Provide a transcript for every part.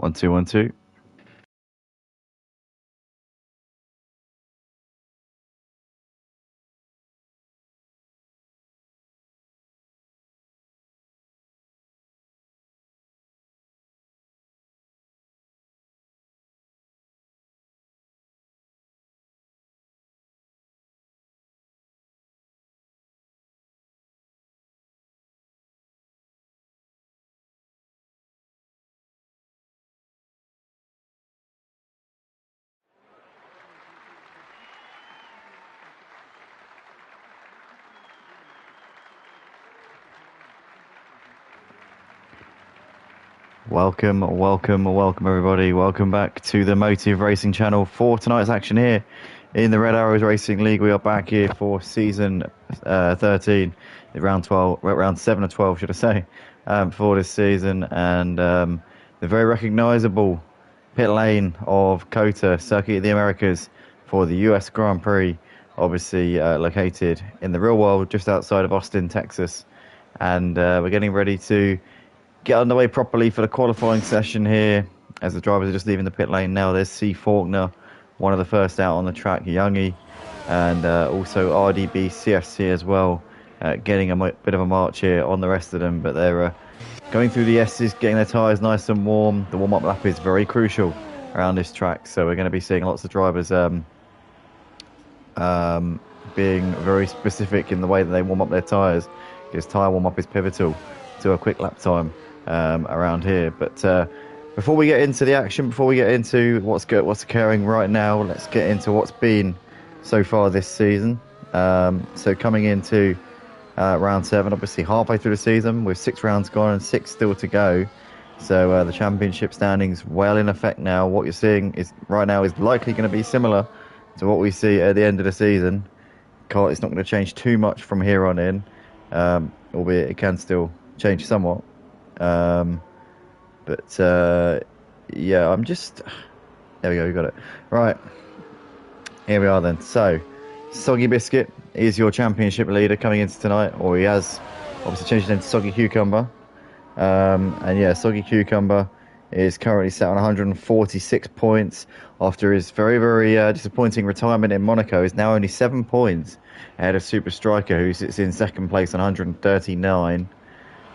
One, two, one, two. Welcome everybody. Welcome back to the Motive Racing channel for tonight's action here in the Red Arrows Racing League. We are back here for season 13, round 7 of 12, should I say, for this season. And the very recognisable pit lane of COTA, Circuit of the Americas, for the US Grand Prix, obviously located in the real world just outside of Austin, Texas. And we're getting ready to get underway properly for the qualifying session here as the drivers are just leaving the pit lane now. There's C. Faulkner, one of the first out on the track, Youngie, and also RDB CFC as well, getting a bit of a march here on the rest of them, but they're going through the S's, getting their tyres nice and warm. The warm-up lap is very crucial around this track, so we're going to be seeing lots of drivers being very specific in the way that they warm up their tyres, because tyre warm-up is pivotal to a quick lap time around here. But before we get into the action, before we get into what's occurring right now, let's get into what's been so far this season. So coming into round 7, obviously halfway through the season with 6 rounds gone and 6 still to go. So the championship standings well in effect now. What you're seeing is right now is likely going to be similar to what we see at the end of the season. It's not going to change too much from here on in, albeit it can still change somewhat. Yeah, I'm just... There we go, we got it. Right, here we are then. So, Soggy Biscuit is your championship leader coming into tonight, or he has obviously changed his name to Soggy Cucumber. And yeah, Soggy Cucumber is currently sat on 146 points after his very, very disappointing retirement in Monaco. He's now only 7 points ahead of Super Striker, who sits in second place on 139.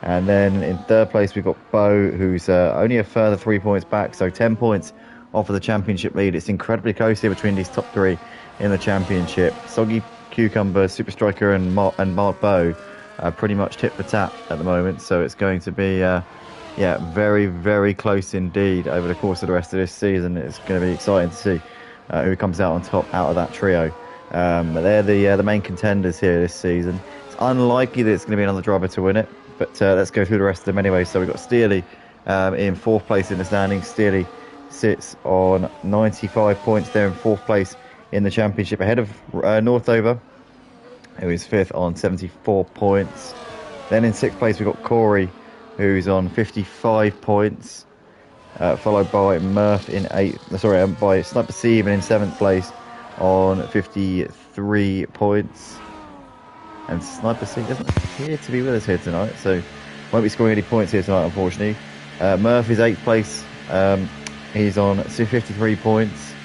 And then in third place, we've got Bo, who's only a further 3 points back, so 10 points off of the championship lead. It's incredibly close here between these top 3 in the championship. Soggy Cucumber, Super Striker, and Mark Bo are pretty much tit for tat at the moment, so it's going to be very, very close indeed over the course of the rest of this season. It's going to be exciting to see who comes out on top out of that trio. But they're the main contenders here this season. It's unlikely that it's going to be another driver to win it, but let's go through the rest of them anyway. So we've got Steely in 4th place in the standings. Steely sits on 95 points there in 4th place in the championship, ahead of Northover, who is 5th on 74 points. Then in 6th place we've got Corey, who's on 55 points, followed by Murph in 8th. Sorry, by Sniper Steven in 7th place on 53 points. And Sniper C doesn't appear to be with us here tonight, so won't be scoring any points here tonight, unfortunately. Murph is 8th place. He's on 53 points.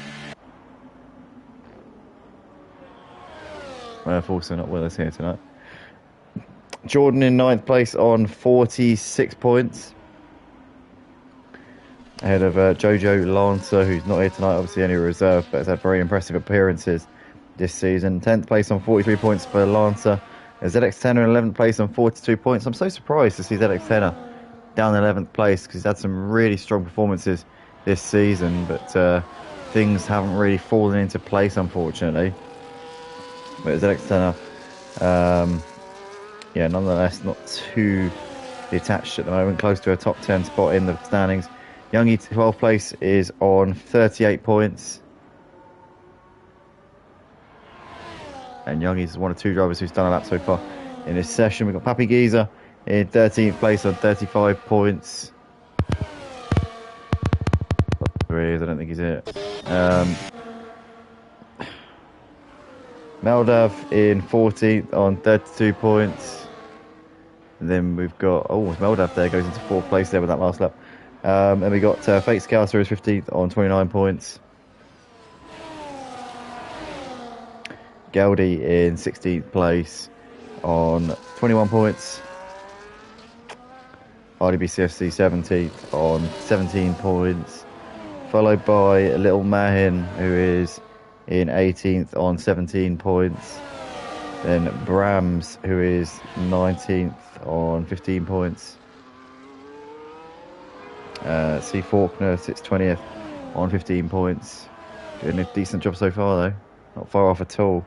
Murph also not with us here tonight. Jordan in 9th place on 46 points. Ahead of Jojo Lancer, who's not here tonight, obviously only reserve, but has had very impressive appearances this season. 10th place on 43 points for Lancer. ZX10 in 11th place on 42 points. I'm so surprised to see ZX10 down in 11th place, because he's had some really strong performances this season, but things haven't really fallen into place, unfortunately. But ZX10, nonetheless, not too detached at the moment, close to a top 10 spot in the standings. Youngie, 12th place, is on 38 points. And Youngie's one of 2 drivers who's done a lap so far in this session. We've got Pappy Geezer in 13th place on 35 points. I don't think he's it. Meldav in 14th on 32 points. And then we've got, Meldav there goes into 4th place there with that last lap. Then we got Fake Scouser is 15th on 29 points. Geldy in 16th place on 21 points. RDBCFC 17th on 17 points. Followed by Little Mahin, who is in 18th on 17 points. Then Brams, who is 19th on 15 points. C. Faulkner sits 20th on 15 points. Doing a decent job so far, though. Not far off at all.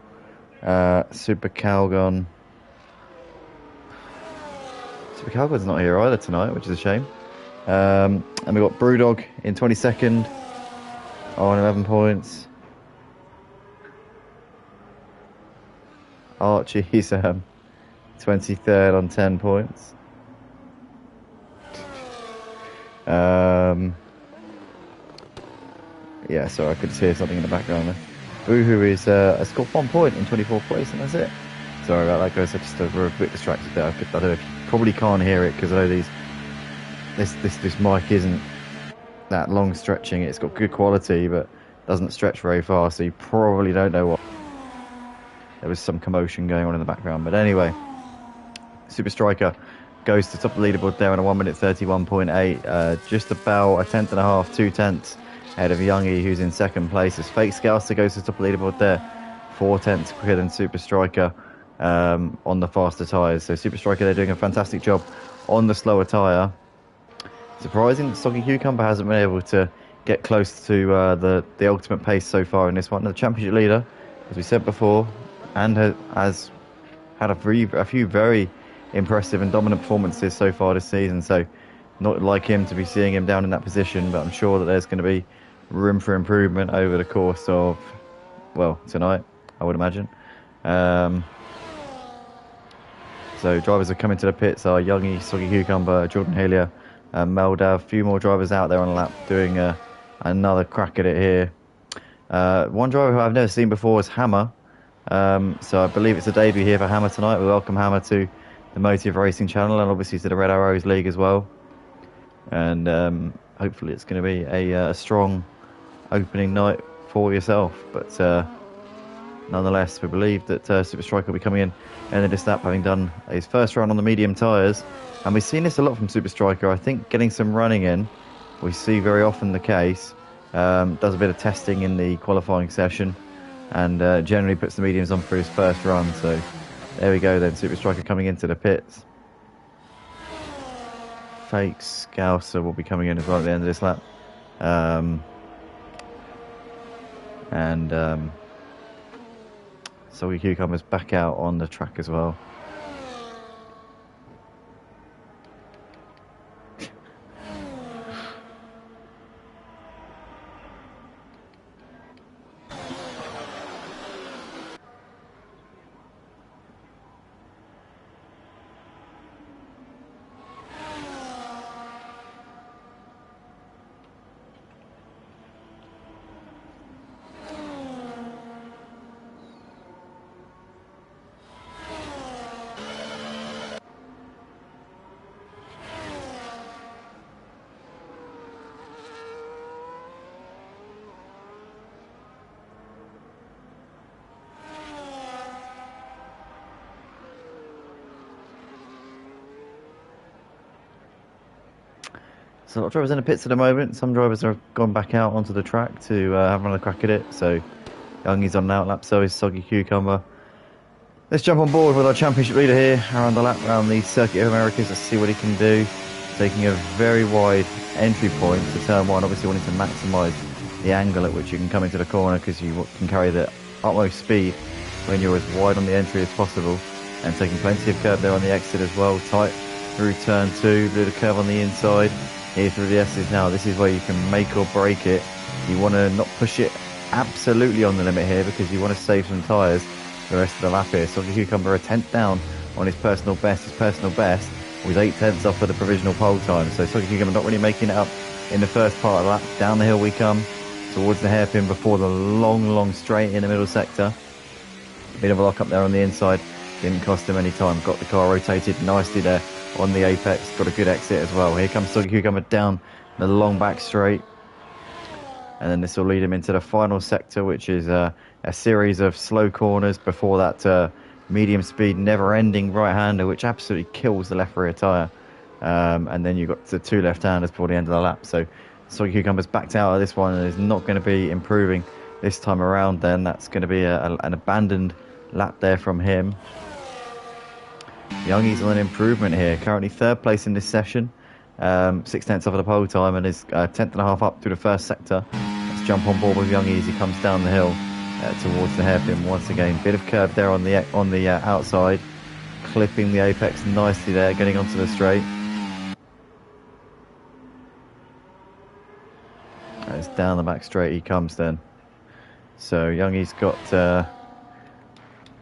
Super Calgon. Super Calgon's not here either tonight, which is a shame. And we got Brewdog in 22nd on 11 points. Archie's 23rd on 10 points. Yeah, sorry, I could hear something in the background there. Boohoo is has got 1 point in 24th place, and that's it. Sorry about that, guys. I just were a bit distracted there. I don't know if you probably can't hear it because I know this mic isn't that long stretching. It's got good quality, but doesn't stretch very far, so you probably don't know what. There was some commotion going on in the background, but anyway, Super Striker goes to top of the leaderboard there in a 1 minute 31.8, just about a tenth and a half, 2/10 ahead of Youngie, who's in second place. As Fake Scouser goes to the top of the leaderboard there, 4/10 quicker than Super Striker on the faster tyres. So Super Striker, they're doing a fantastic job on the slower tyre. Surprising that Soggy Cucumber hasn't been able to get close to the ultimate pace so far in this one. The championship leader, as we said before, and has had a few very impressive and dominant performances so far this season. So not like him to be seeing him down in that position, but I'm sure that there's going to be room for improvement over the course of, well, tonight, I would imagine. So drivers are coming to the pits are Youngie, Soggy Cucumber, Jordan Helia, Meldav. A few more drivers out there on the lap doing another crack at it here. One driver who I've never seen before is Hammer. So I believe it's a debut here for Hammer tonight. We welcome Hammer to the Motive Racing channel and obviously to the Red Arrows League as well. And hopefully it's going to be a strong opening night for yourself. But nonetheless, we believe that Super Striker will be coming in this lap, having done his first run on the medium tyres. And we've seen this a lot from Super Striker. I think getting some running in, we see very often the case. Does a bit of testing in the qualifying session and generally puts the mediums on for his first run. So there we go then, Super Striker coming into the pits. Fake Scouser will be coming in as well at the end of this lap. Soggy Cucumber's back out on the track as well. So a lot of drivers in the pits at the moment. Some drivers have gone back out onto the track to have another crack at it. So Youngie's on an out lap, so is Soggy Cucumber. Let's jump on board with our championship leader here around the lap, around the Circuit of Americas. Let's see what he can do. Taking a very wide entry point to turn one, obviously wanting to maximise the angle at which you can come into the corner, because you can carry the utmost speed when you're as wide on the entry as possible, and taking plenty of curve there on the exit as well. Tight through turn two, do the curve on the inside. Here through the S's now, this is where you can make or break it. You want to not push it absolutely on the limit here, because you want to save some tyres for the rest of the lap here. Soggy Cucumber a tenth down on his personal best. His personal best was 8/10 off for the provisional pole time. So Soggy Cucumber not really making it up in the first part of the lap. Down the hill we come towards the hairpin before the long straight in the middle sector. A bit of a lock up there on the inside. Didn't cost him any time. Got the car rotated nicely there on the apex. Got a good exit as well. Here comes Soggy Cucumber down the long back straight. And then this will lead him into the final sector, which is a series of slow corners before that medium speed, never-ending right-hander, which absolutely kills the left rear tyre. And then you've got the 2 left-handers before the end of the lap. So Soggy Cucumber's backed out of this one and is not going to be improving this time around then. That's going to be an abandoned lap there from him. Youngie's on an improvement here. Currently 3rd place in this session. 6 tenths off of the pole time and is 10th and a half up through the first sector. Let's jump on board with Youngie as he comes down the hill towards the hairpin once again. Bit of curve there on the outside, clipping the apex nicely there, getting onto the straight. It's down the back straight he comes then. So Youngie's got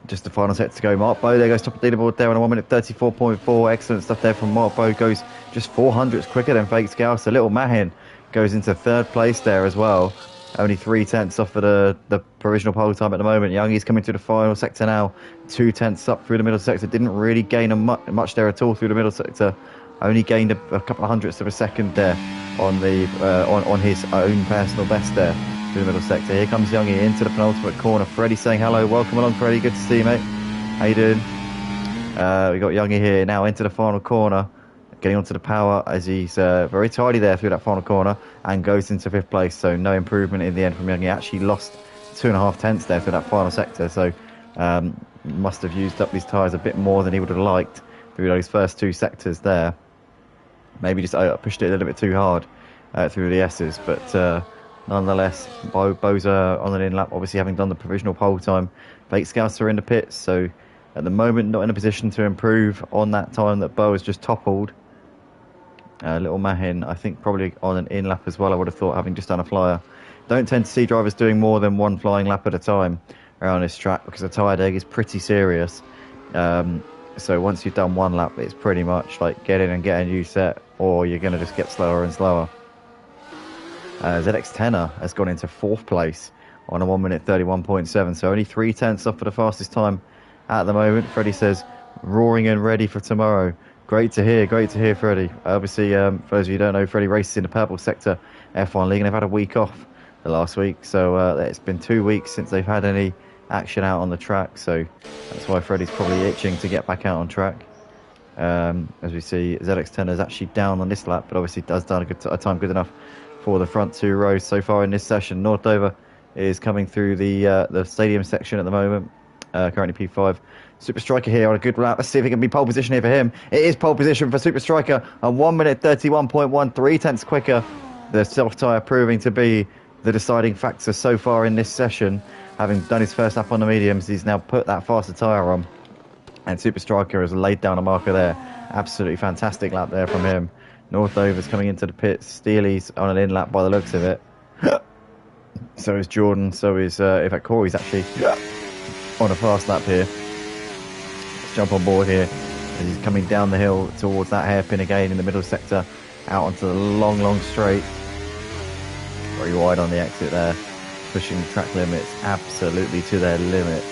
just the final set to go. Mark Bow there goes top of the leaderboard there on a 1 minute 34.4. Excellent stuff there from Mark Bow. Goes just 400s quicker than Fake Scouse. A little Mahin goes into 3rd place there as well. Only 3 tenths off of the provisional pole time at the moment. Youngie's coming to the final sector now. 2 tenths up through the middle sector. Didn't really gain much there at all through the middle sector. Only gained a couple of hundredths of a second there on his own personal best there through the middle sector. Here comes Youngie into the penultimate corner. Freddie saying hello. Welcome along, Freddie. Good to see you, mate. How you doing? We got Youngie here now into the final corner, getting onto the power as he's very tidy there through that final corner and goes into 5th place. So no improvement in the end from Youngie. Actually lost 2.5 tenths there through that final sector. So must have used up his tyres a bit more than he would have liked through those first 2 sectors there. Maybe just pushed it a little bit too hard through the S's, but nonetheless, Bo's on an in-lap, obviously having done the provisional pole time. Fake Scouts are in the pits, so at the moment not in a position to improve on that time that Bo has just toppled. Little Mahin, I think probably on an in-lap as well, I would have thought, having just done a flyer. Don't tend to see drivers doing more than 1 flying lap at a time around this track because the tyre deg is pretty serious. So once you've done 1 lap, it's pretty much like get in and get a new set, or you're going to just get slower and slower. ZX10er has gone into 4th place on a 1 minute 31.7, so only 3 tenths off for the fastest time at the moment. Freddie says, roaring and ready for tomorrow. Great to hear, Freddie. Obviously, for those of you who don't know, Freddie races in the purple sector F1 League, and they've had a week off the last week, so it's been 2 weeks since they've had any action out on the track, so that's why Freddie's probably itching to get back out on track. As we see, ZX10 is actually down on this lap, but obviously does done a time good enough for the front 2 rows so far in this session. Northover is coming through the stadium section at the moment, currently P5. Super Striker here on a good lap. Let's see if it can be pole position here for him. It is pole position for Super Striker on 1 minute 31.1, 3 tenths quicker. The soft tyre proving to be the deciding factor so far in this session. Having done his first lap on the mediums, he's now put that faster tyre on. And Super Striker has laid down a marker there. Absolutely fantastic lap there from him. Northover's coming into the pits. Steely's on an in-lap by the looks of it. So is Jordan. So is, in fact, Corey's actually on a fast lap here. Let's jump on board here. As he's coming down the hill towards that hairpin again in the middle sector. Out onto the long straight. Very wide on the exit there. Pushing the track limits absolutely to their limit.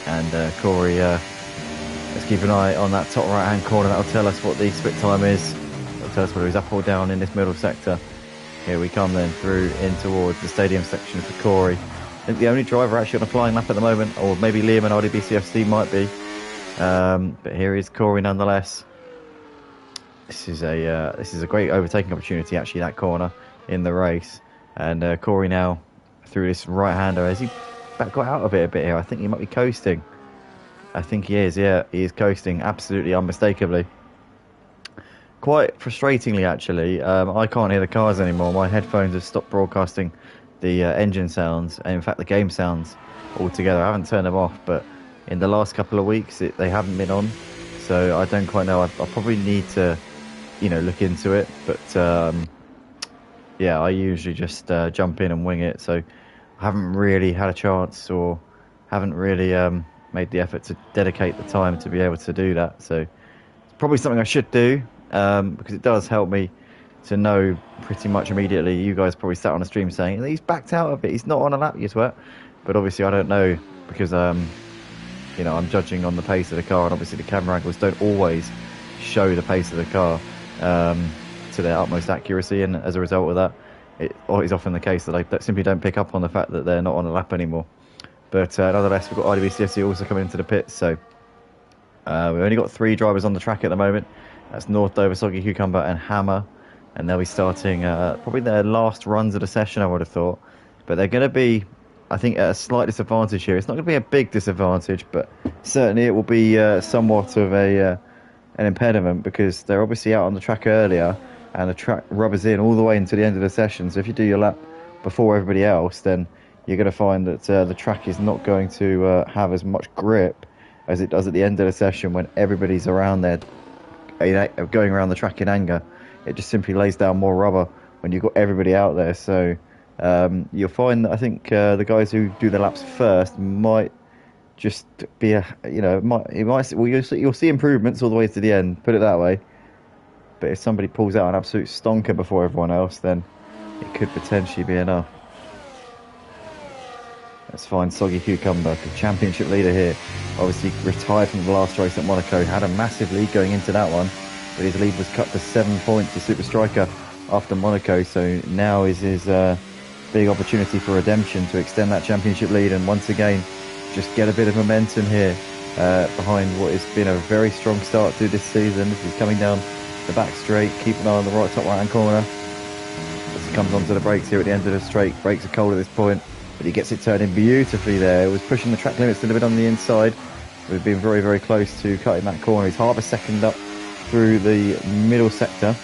And Corey, let's keep an eye on that top right hand corner. That'll tell us what the split time is. That'll tell us whether he's up or down in this middle sector. Here we come then through in towards the stadium section for Corey. I think the only driver actually on a flying lap at the moment, or maybe Liam and RDBCFC might be. But here is Corey nonetheless. This is a great overtaking opportunity actually, that corner in the race. And Corey now through this right-hander. Has he got out of it a bit here? I think he might be coasting. I think he is, yeah. He is coasting, absolutely unmistakably. Quite frustratingly, actually. I can't hear the cars anymore. My headphones have stopped broadcasting the engine sounds, and in fact the game sounds altogether. I haven't turned them off, but in the last couple of weeks they haven't been on. So I don't quite know. I probably need to, look into it. But yeah, I usually just jump in and wing it, so I haven't really had a chance or haven't really made the effort to dedicate the time to be able to do that. So it's probably something I should do because it does help me to know pretty much immediately. You guys probably sat on a stream saying, he's backed out of it, he's not on a lap yet, but obviously I don't know because you know, I'm judging on the pace of the car, and obviously the camera angles don't always show the pace of the car to their utmost accuracy, and as a result of that, it is often the case that they simply don't pick up on the fact that they're not on a lap anymore. But nonetheless, we've got IWCFC also coming into the pits, so we've only got 3 drivers on the track at the moment. That's North Dover, Soggy Cucumber, and Hammer, and they'll be starting probably their last runs of the session, I would have thought. But they're going to be, I think, at a slight disadvantage here. It's not going to be a big disadvantage, but certainly it will be somewhat of an impediment, because they're obviously out on the track earlier, and the track rubbers in all the way into the end of the session. So if you do your lap before everybody else, then you're going to find that the track is not going to have as much grip as it does at the end of the session when everybody's around there going around the track in anger. It just simply lays down more rubber when you've got everybody out there. So you'll find that I think the guys who do the laps first might just be you'll see improvements all the way to the end, put it that way. But if somebody pulls out an absolute stonker before everyone else, then it could potentially be enough. Let's find Soggy Cucumber, the championship leader here. Obviously retired from the last race at Monaco, had a massive lead going into that one, but his lead was cut to 7 points to Super Striker after Monaco. So now is his big opportunity for redemption to extend that championship lead and once again just get a bit of momentum here behind what has been a very strong start to this season. He's coming down the back straight, keep an eye on the top right hand corner as he comes onto the brakes here at the end of the straight. Brakes are cold at this point, but he gets it turning beautifully there. It was pushing the track limits a little bit on the inside. We've been very, very close to cutting that corner. He's half a second up through the middle sector,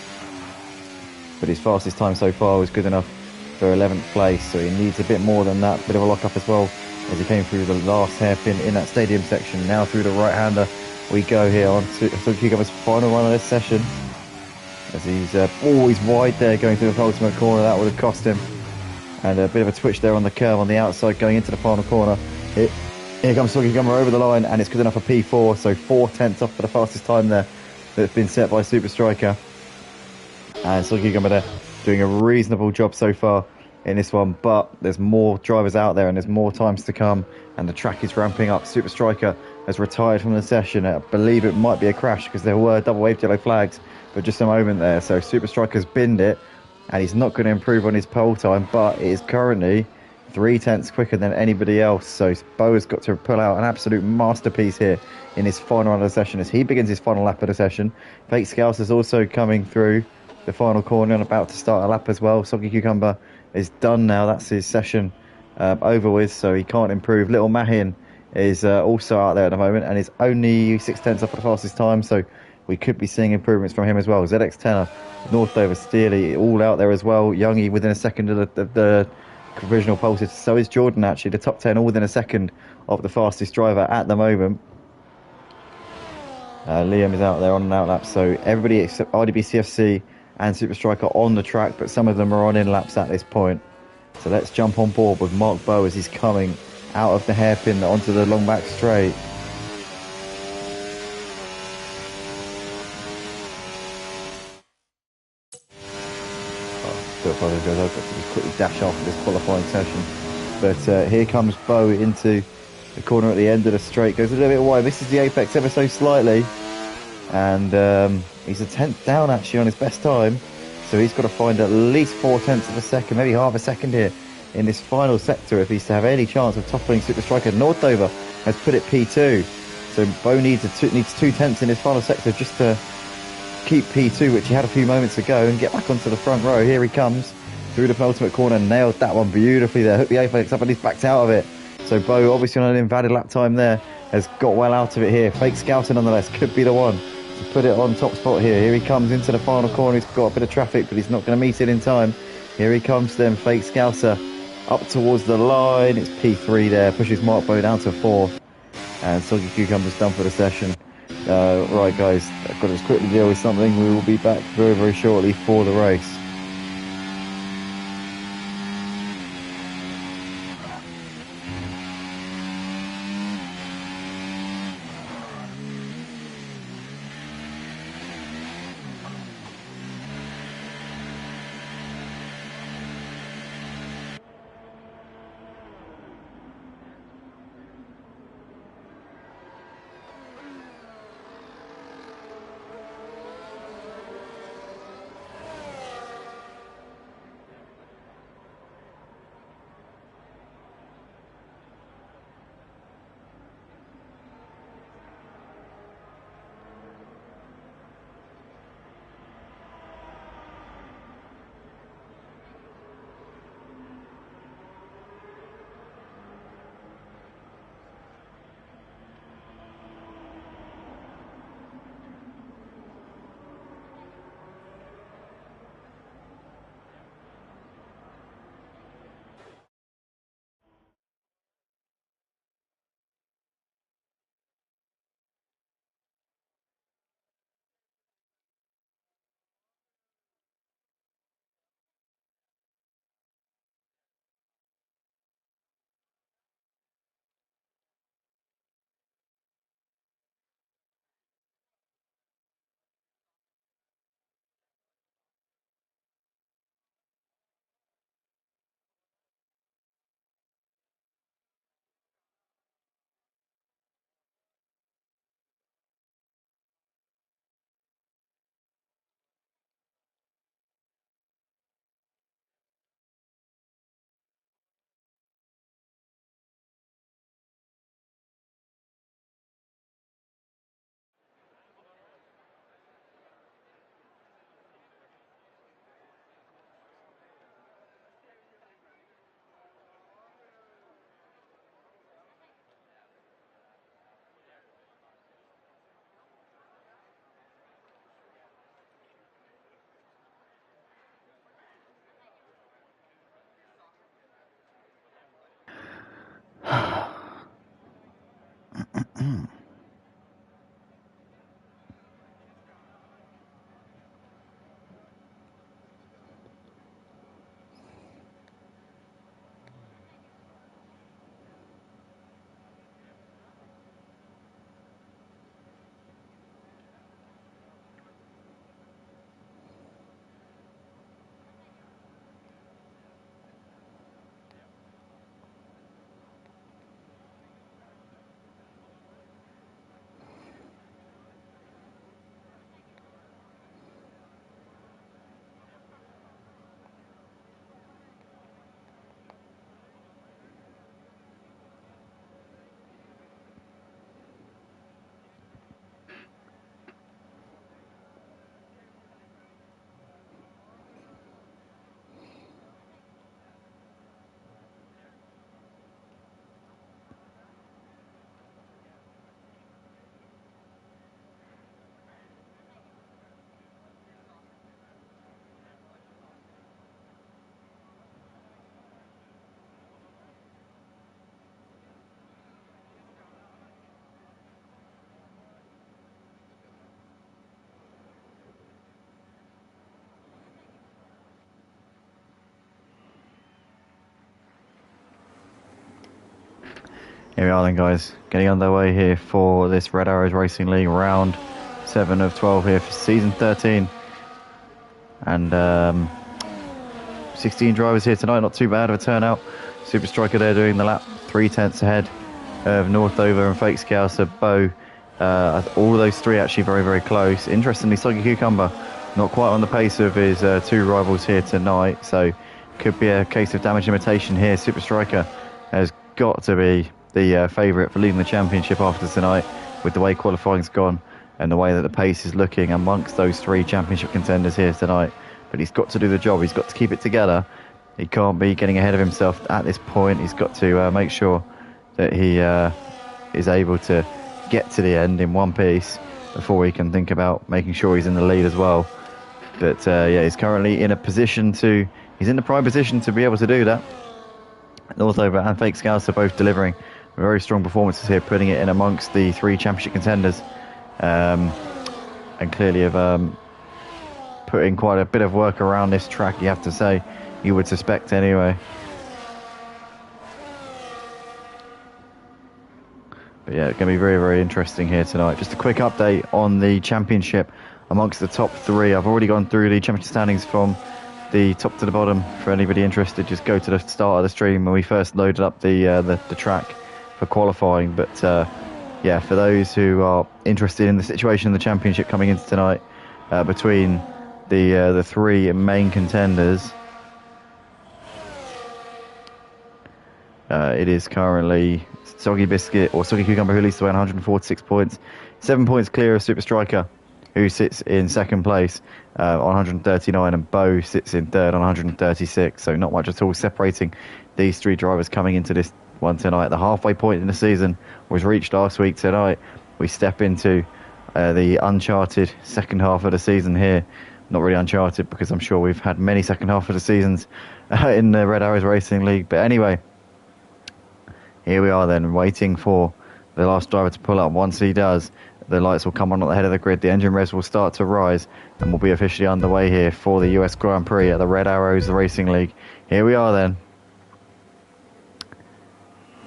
but his fastest time so far was good enough for 11th place, so he needs a bit more than that. Bit of a lock up as well as he came through the last hairpin in that stadium section. Now through the right-hander we go here on to Cucumber's final run of this session, as he's always wide there going through the ultimate corner. That would have cost him. And a bit of a twitch there on the curve on the outside going into the final corner. Here comes Soggy Cucumber over the line, and it's good enough for P4, so 4 tenths off for the fastest time there that's been set by Super Striker. And Soggy Cucumber there doing a reasonable job so far in this one, but there's more drivers out there and there's more times to come, and the track is ramping up. Super Striker has retired from the session. I believe it might be a crash because there were double waved yellow flags for just a moment there. So Super Striker's binned it, and he's not going to improve on his pole time, but it is currently 3 tenths quicker than anybody else. So Bo has got to pull out an absolute masterpiece here in his final round of the session as he begins his final lap of the session. Fake Scouse is also coming through the final corner and about to start a lap as well. Soggy Cucumber is done now. That's his session over with, so he can't improve. Little Mahin is also out there at the moment and is only 6 tenths off the fastest time, so we could be seeing improvements from him as well. ZX Tenor, North Dover, Steely, all out there as well. Youngie within a second of the provisional pulses. So is Jordan, actually. The top 10 all within a second of the fastest driver at the moment. Liam is out there on an outlap, so everybody except RDBCFC and Super Striker on the track, but some of them are on in laps at this point. So let's jump on board with Mark Bow as he's coming out of the hairpin onto the long back straight. I apologise, I've got to just quickly dash off this qualifying session. But here comes Bow into the corner at the end of the straight. Goes a little bit wide, misses the apex ever so slightly. And he's a tenth down actually on his best time. So he's got to find at least 4 tenths of a second, maybe half a second here in this final sector if he's to have any chance of toppling Super Striker. North Dover has put it P2. So Bo needs 2 tenths in his final sector just to keep P2, which he had a few moments ago, and get back onto the front row. Here he comes through the penultimate corner, nailed that one beautifully there, hooked the apex up and he's backed out of it. So Bo, obviously on an invalid lap time there, has got well out of it here. Fake Scouting nonetheless could be the one to put it on top spot here. Here he comes into the final corner. He's got a bit of traffic, but he's not going to meet it in time. Here he comes then, Fake Scouser up towards the line. It's P3 there, pushes Mark Bow down to 4th, and Soggy Cucumber's done for the session. Right guys, I've got to just quickly deal with something. We will be back very, very shortly for the race. Here we are then, guys, getting underway here for this Red Arrows Racing League round 7 of 12 here for season 13. And 16 drivers here tonight, not too bad of a turnout. Super Striker there doing the lap 3/10 ahead of Northover and Fake Scouser, Bo. All those three actually very, very close. Interestingly, Soggy Cucumber not quite on the pace of his two rivals here tonight, so could be a case of damage limitation here. Super Striker has got to be the favourite for leading the championship after tonight, with the way qualifying's gone and the way that the pace is looking amongst those three championship contenders here tonight. But he's got to do the job. He's got to keep it together. He can't be getting ahead of himself at this point. He's got to make sure that he is able to get to the end in one piece before he can think about making sure he's in the lead as well. But yeah, he's currently in a position to, he's in the prime position to be able to do that. Northover and Fake Scouts are both delivering very strong performances here, putting it in amongst the three championship contenders, and clearly have put in quite a bit of work around this track, you have to say. You would suspect anyway. But yeah, it's going to be very, very interesting here tonight. Just a quick update on the championship amongst the top three. I've already gone through the championship standings from the top to the bottom. For anybody interested, just go to the start of the stream when we first loaded up the track for qualifying. But yeah, for those who are interested in the situation in the championship coming into tonight, between the three main contenders, it is currently Soggy Biscuit or Soggy Cucumber who leads the way on 146 points, 7 points clear of Super Striker, who sits in second place on 139, and Bo sits in third on 136. So not much at all separating these three drivers coming into this one tonight. The halfway point in the season was reached last week. Tonight we step into the uncharted second half of the season here. Not really uncharted, because I'm sure we've had many second half of the seasons in the Red Arrows Racing League. But anyway, here we are then, waiting for the last driver to pull up. Once he does, the lights will come on at the head of the grid, the engine revs will start to rise, and we'll be officially underway here for the US Grand Prix at the Red Arrows Racing League. Here we are then.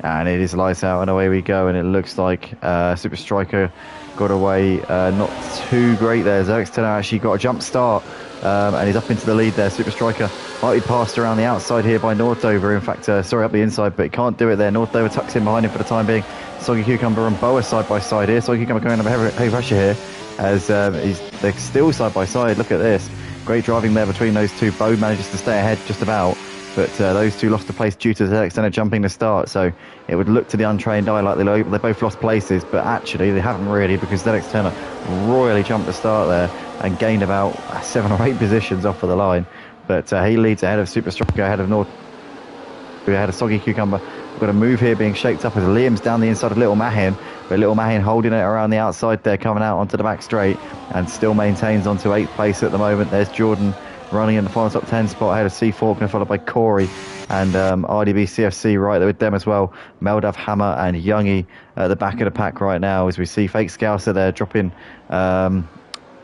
And it is lights out and away we go, and it looks like Super Striker got away not too great there. S13 actually got a jump start, and he's up into the lead there. Super Striker might be passed around the outside here by Northover. In fact, sorry, up the inside, but he can't do it there. Northover tucks in behind him for the time being. Soggy Cucumber and Bo are side by side here. Soggy Cucumber coming under heavy pressure here, as they're still side by side. Look at this. Great driving there between those two. Bo manages to stay ahead just about, but those two lost the place due to S13 jumping the start. So it would look to the untrained eye like they both lost places, but actually they haven't really, because S13 royally jumped the start there and gained about 7 or 8 positions off of the line. But he leads ahead of Super Striker, ahead of ahead of Soggy Cucumber. We've got a move here being shaped up as Liam's down the inside of Little Mahin, but Little Mahin holding it around the outside there, coming out onto the back straight, and still maintains onto 8th place at the moment. There's Jordan running in the final top 10 spot ahead of C Faulkner, followed by Corey and RDB CFC right there with them as well. Meldav, Hammer and Youngie at the back of the pack right now, as we see Fake Scouser there dropping down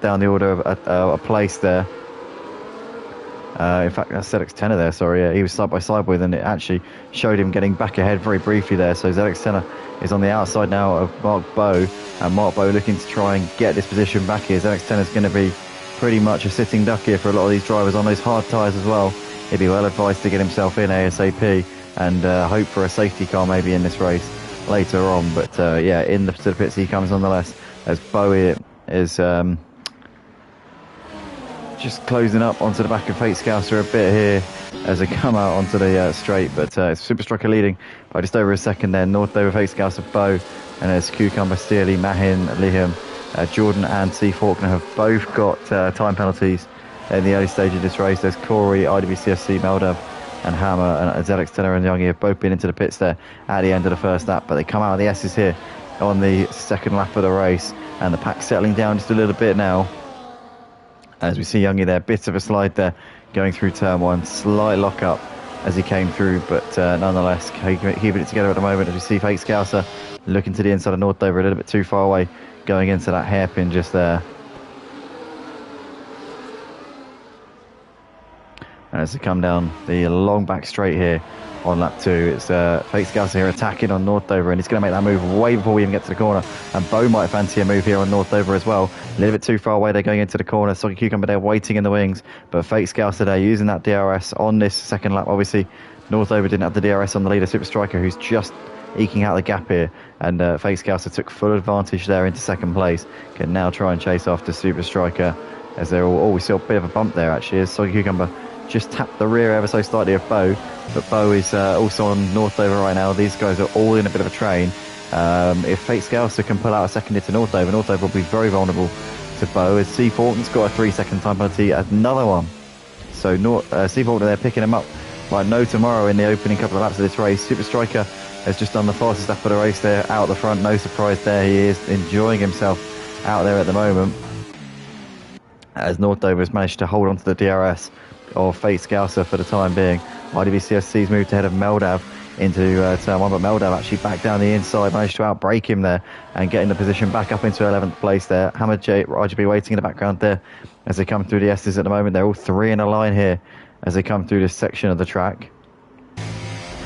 the order of a place there. In fact, that's ZX10 there, sorry. Yeah, he was side by side with, and it actually showed him getting back ahead very briefly there. So ZX10 is on the outside now of Mark Bow, and Mark Bow looking to try and get this position back here. ZX10 is going to be pretty much a sitting duck here for a lot of these drivers on those hard tyres as well. He'd be well advised to get himself in ASAP and hope for a safety car maybe in this race later on. But yeah, to the pits he comes nonetheless, as Bowie is just closing up onto the back of Fate Scouser a bit here as they come out onto the straight. But it's Super Striker leading by just over a second there. North over Fate Scouser, Bow, and there's Cucumber, Steely, Mahin, Liam, Jordan and C Faulkner have both got time penalties in the early stage of this race. There's Corey, IWCFC, Meldav and Hammer and ZX10 and Youngie have both been into the pits there at the end of the first lap, but they come out of the S's here on the second lap of the race, and the pack settling down just a little bit now. As we see Youngie there, bit of a slide there going through turn one, slight lock up as he came through, but nonetheless keeping it together at the moment. As we see Fake Scouser looking to the inside of Northover, a little bit too far away, going into that hairpin just there. And as they come down the long back straight here on lap 2, it's Fake Scouser here attacking on Northover, and he's going to make that move way before we even get to the corner. And Bow might fancy a move here on Northover as well. A little bit too far away, they're going into the corner. Soggy Cucumber there waiting in the wings, but Fake Scouser there using that DRS on this second lap. Obviously, Northover didn't have the DRS on the leader, Super Striker, who's just eking out the gap here, and Fake Scouser took full advantage there into second place. Can now try and chase after Super Striker, as they're all we saw a bit of a bump there actually, as Soggy Cucumber just tapped the rear ever so slightly of Bow, but Bow is also on Northover right now. These guys are all in a bit of a train. If Fake Scouser can pull out a second into Northover, Northover will be very vulnerable to Bow, as C Faulkner's got a 3-second time penalty, another one. So C Faulkner there picking him up like no tomorrow in the opening couple of laps of this race. Super Striker has just done the fastest lap of the race there, out the front, no surprise there. He is enjoying himself out there at the moment, as Northover has managed to hold on to the DRS of Fate Scouser for the time being. IDBCSC's moved ahead of Meldav into turn 1, but Meldav actually back down the inside, managed to outbrake him there and getting the position back up into 11th place there. Hammer J, RGB waiting in the background there as they come through the S's at the moment. They're all three in a line here as they come through this section of the track.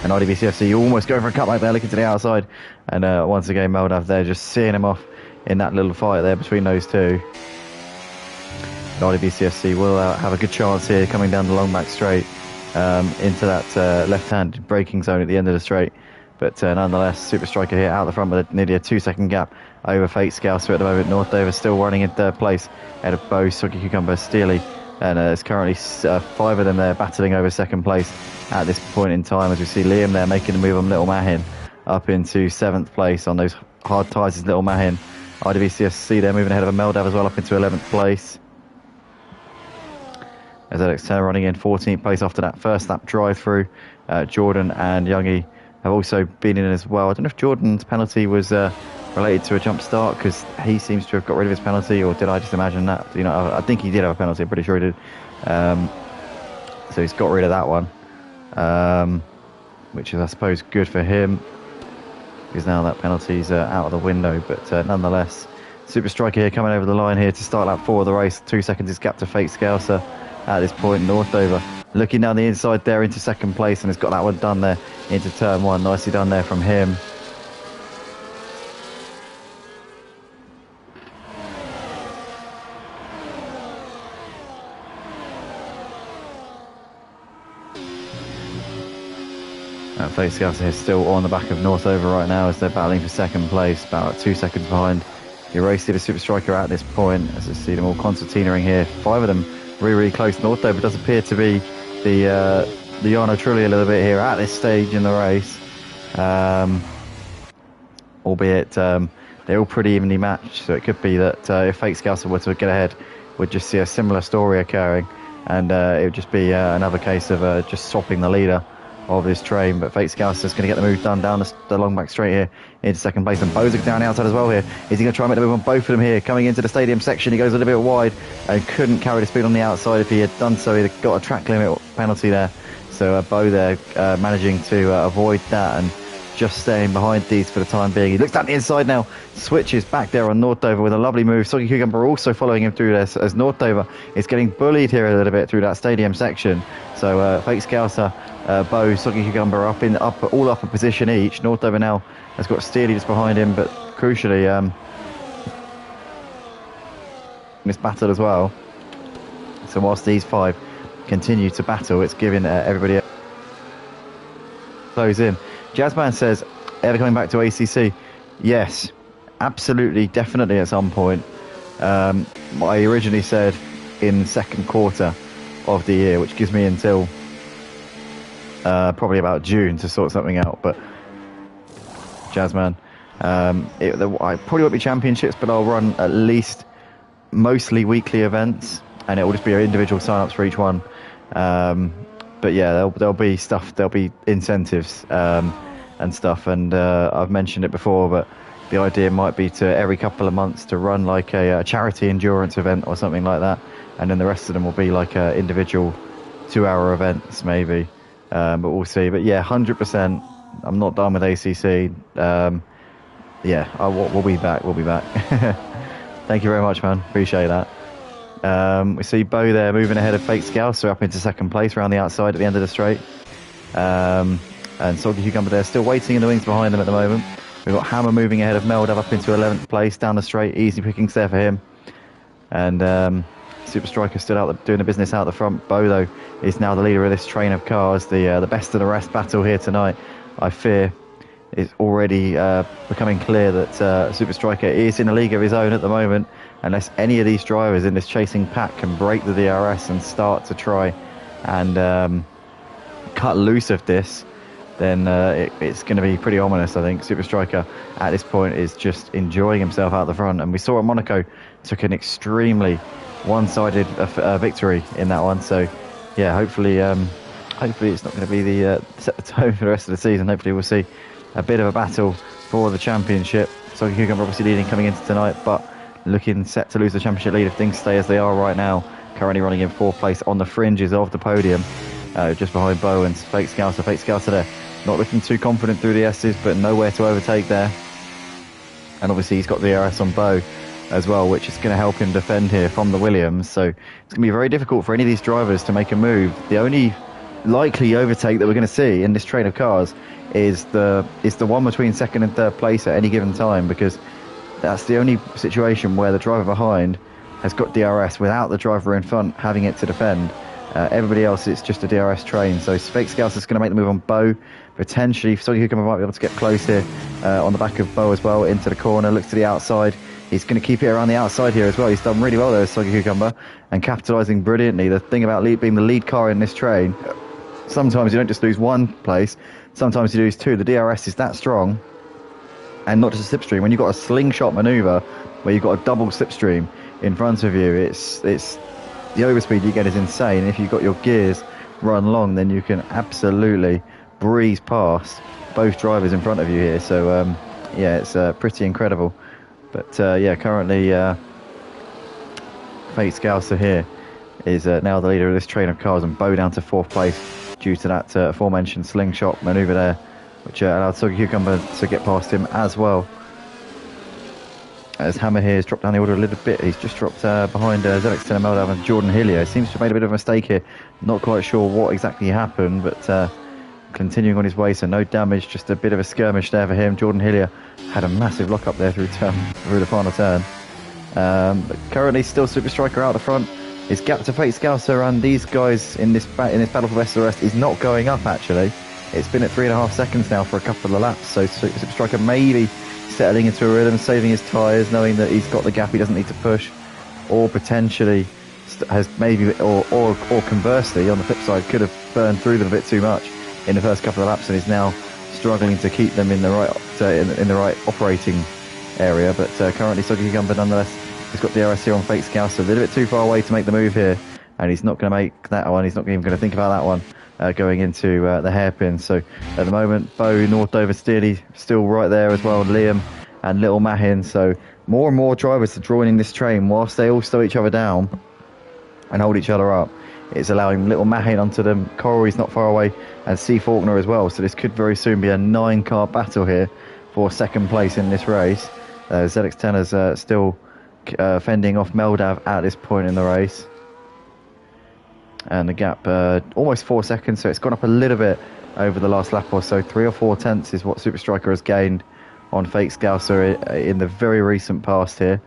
And IDBCFC almost going for a cutback there, looking to the outside. And once again, Meldav there just seeing him off in that little fight there between those two. IDBCFC will have a good chance here coming down the long back straight into that left-hand braking zone at the end of the straight. But nonetheless, Super Striker here out the front with nearly a 2-second gap over Fate Scouser at the moment. Northover still running in third place ahead of Bow, Soggy Cucumber, Steely. And there's currently 5 of them there battling over second place at this point in time, as we see Liam there making the move on Little Mahin up into 7th place on those hard tyres as Little Mahin. IDBCSC there moving ahead of a Meldav as well up into 11th place. As ZX10 running in 14th place after that first lap drive through. Jordan and Youngie have also been in as well. I don't know if Jordan's penalty was related to a jump start, because he seems to have got rid of his penalty, or did I just imagine that? You know, I think he did have a penalty, I'm pretty sure he did. So he's got rid of that one, which is, I suppose, good for him, because now that penalty's out of the window. But nonetheless, Super Striker here coming over the line here to start lap 4 of the race. 2 seconds is gap to Fate Scouser at this point. Northover looking down the inside there into second place, and has got that one done there into turn 1. Nicely done there from him. Fate Scouser is still on the back of Northover right now as they're battling for second place, about 2 seconds behind the race leader Super Striker at this point. As we see them all concertinaing here, 5 of them really close. Northover does appear to be the Yarno Trulli a little bit here at this stage in the race, albeit they're all pretty evenly matched, so it could be that if Fate Scouser were to get ahead, we'd just see a similar story occurring, and it would just be another case of just swapping the leader of this train. But Fate Scouser's going to get the move done down the long back straight here into second place. And Bozic down the outside as well here. Is he going to try and make the move on both of them here? Coming into the stadium section, he goes a little bit wide and couldn't carry the speed on the outside. If he had done so, he'd have got a track limit penalty there. So Bo there managing to avoid that and just staying behind these for the time being. He looks down the inside now, switches back there on Northover with a lovely move. Soggy Cucumber also following him through this as Northover is getting bullied here a little bit through that stadium section. So Fake Scouser, Bo, Soggy Cucumber all up a position each. Northover now has got Steely just behind him, but crucially this battle as well. So whilst these five continue to battle, it's giving everybody close in. Jazzman says, ever coming back to ACC? Yes, absolutely, definitely at some point. I originally said in second quarter of the year, which gives me until probably about June to sort something out. But Jazzman, I probably won't be championships, but I'll run at least mostly weekly events, and it will just be individual sign-ups for each one. But yeah, there'll be stuff, there'll be incentives and stuff, and I've mentioned it before, but the idea might be to every couple of months to run like a charity endurance event or something like that, and then the rest of them will be like individual 2-hour events maybe, but we'll see. But yeah, 100%, I'm not done with ACC. Yeah, we'll be back. Thank you very much, man, appreciate that. We see Bo there moving ahead of Fake Scouser up into second place around the outside at the end of the straight. And Soggy Cucumber there still waiting in the wings behind them at the moment. We've got Hammer moving ahead of Meldav up into 11th place down the straight. Easy pickings there for him. And Super Striker still out doing the business out the front. Bo, though, is now the leader of this train of cars. The best of the rest battle here tonight, I fear, is already becoming clear that Super Striker is in a league of his own at the moment. Unless any of these drivers in this chasing pack can break the DRS and start to try and cut loose of this, then it's going to be pretty ominous, I think. Super Striker at this point is just enjoying himself out the front, and we saw at Monaco took an extremely one-sided victory in that one. So yeah, hopefully it's not going to be the set the tone for the rest of the season. Hopefully we'll see a bit of a battle for the championship. Soggy Cucumber obviously leading coming into tonight, but looking set to lose the championship lead if things stay as they are right now. Currently running in 4th place on the fringes of the podium, just behind Bo and Fake Scouser. Fake Scouser there, not looking too confident through the S's, but nowhere to overtake there. And obviously he's got the DRS on Bo as well, which is going to help him defend here from the Williams. So it's going to be very difficult for any of these drivers to make a move. The only likely overtake that we're going to see in this train of cars is the one between 2nd and 3rd place at any given time, because that's the only situation where the driver behind has got DRS without the driver in front having it to defend. Everybody else, it's just a DRS train. So Fake Scouser is going to make the move on Bo. Potentially, Soggy Cucumber might be able to get close here on the back of Bo as well, into the corner, looks to the outside. He's going to keep it around the outside here as well. He's done really well there, Soggy Cucumber, and capitalising brilliantly. The thing about being the lead car in this train, sometimes you don't just lose one place, sometimes you lose two. The DRS is that strong, and not just a slipstream. When you've got a slingshot manoeuvre where you've got a double slipstream in front of you, it's the overspeed you get is insane. If you've got your gears run long, then you can absolutely breeze past both drivers in front of you here. So yeah, it's pretty incredible. But yeah, currently Fate Scouser here is now the leader of this train of cars, and Bo down to 4th place due to that aforementioned slingshot manoeuvre there, which allowed Soggy Cucumber to get past him as well. As Hammer here has dropped down the order a little bit. He's just dropped behind Z13 and Meldav and Jordan Hillier. Seems to have made a bit of a mistake here. Not quite sure what exactly happened, but continuing on his way, so no damage, just a bit of a skirmish there for him. Jordan Hillier had a massive lock up there through the final turn. But currently still Super Striker out the front. His gap to Fate Scouser and these guys in this battle for best of the rest is not going up, actually. It's been at 3.5 seconds now for a couple of laps, so Super Striker maybe settling into a rhythm, saving his tyres, knowing that he's got the gap, he doesn't need to push, or potentially has maybe, or conversely, on the flip side, could have burned through them a bit too much in the first couple of laps, and is now struggling to keep them in the right operating area. But currently Soggy Cucumber nonetheless has got DRS here on Fate Scouser, a little bit too far away to make the move here. and he's not going to make that one. He's not even going to think about that one going into the hairpin. So at the moment, Bo, Northover, Steely still right there as well, Liam and Little Mahin. So more and more drivers are joining this train whilst they all slow each other down and hold each other up. It's allowing Little Mahin onto them. Corey's not far away, and C. Faulkner as well. So this could very soon be a 9-car battle here for second place in this race. ZX10 is still fending off Meldav at this point in the race. And the gap almost 4 seconds, so it's gone up a little bit over the last lap or so. 3 or 4 tenths is what Super Striker has gained on Fake Scouser in the very recent past here,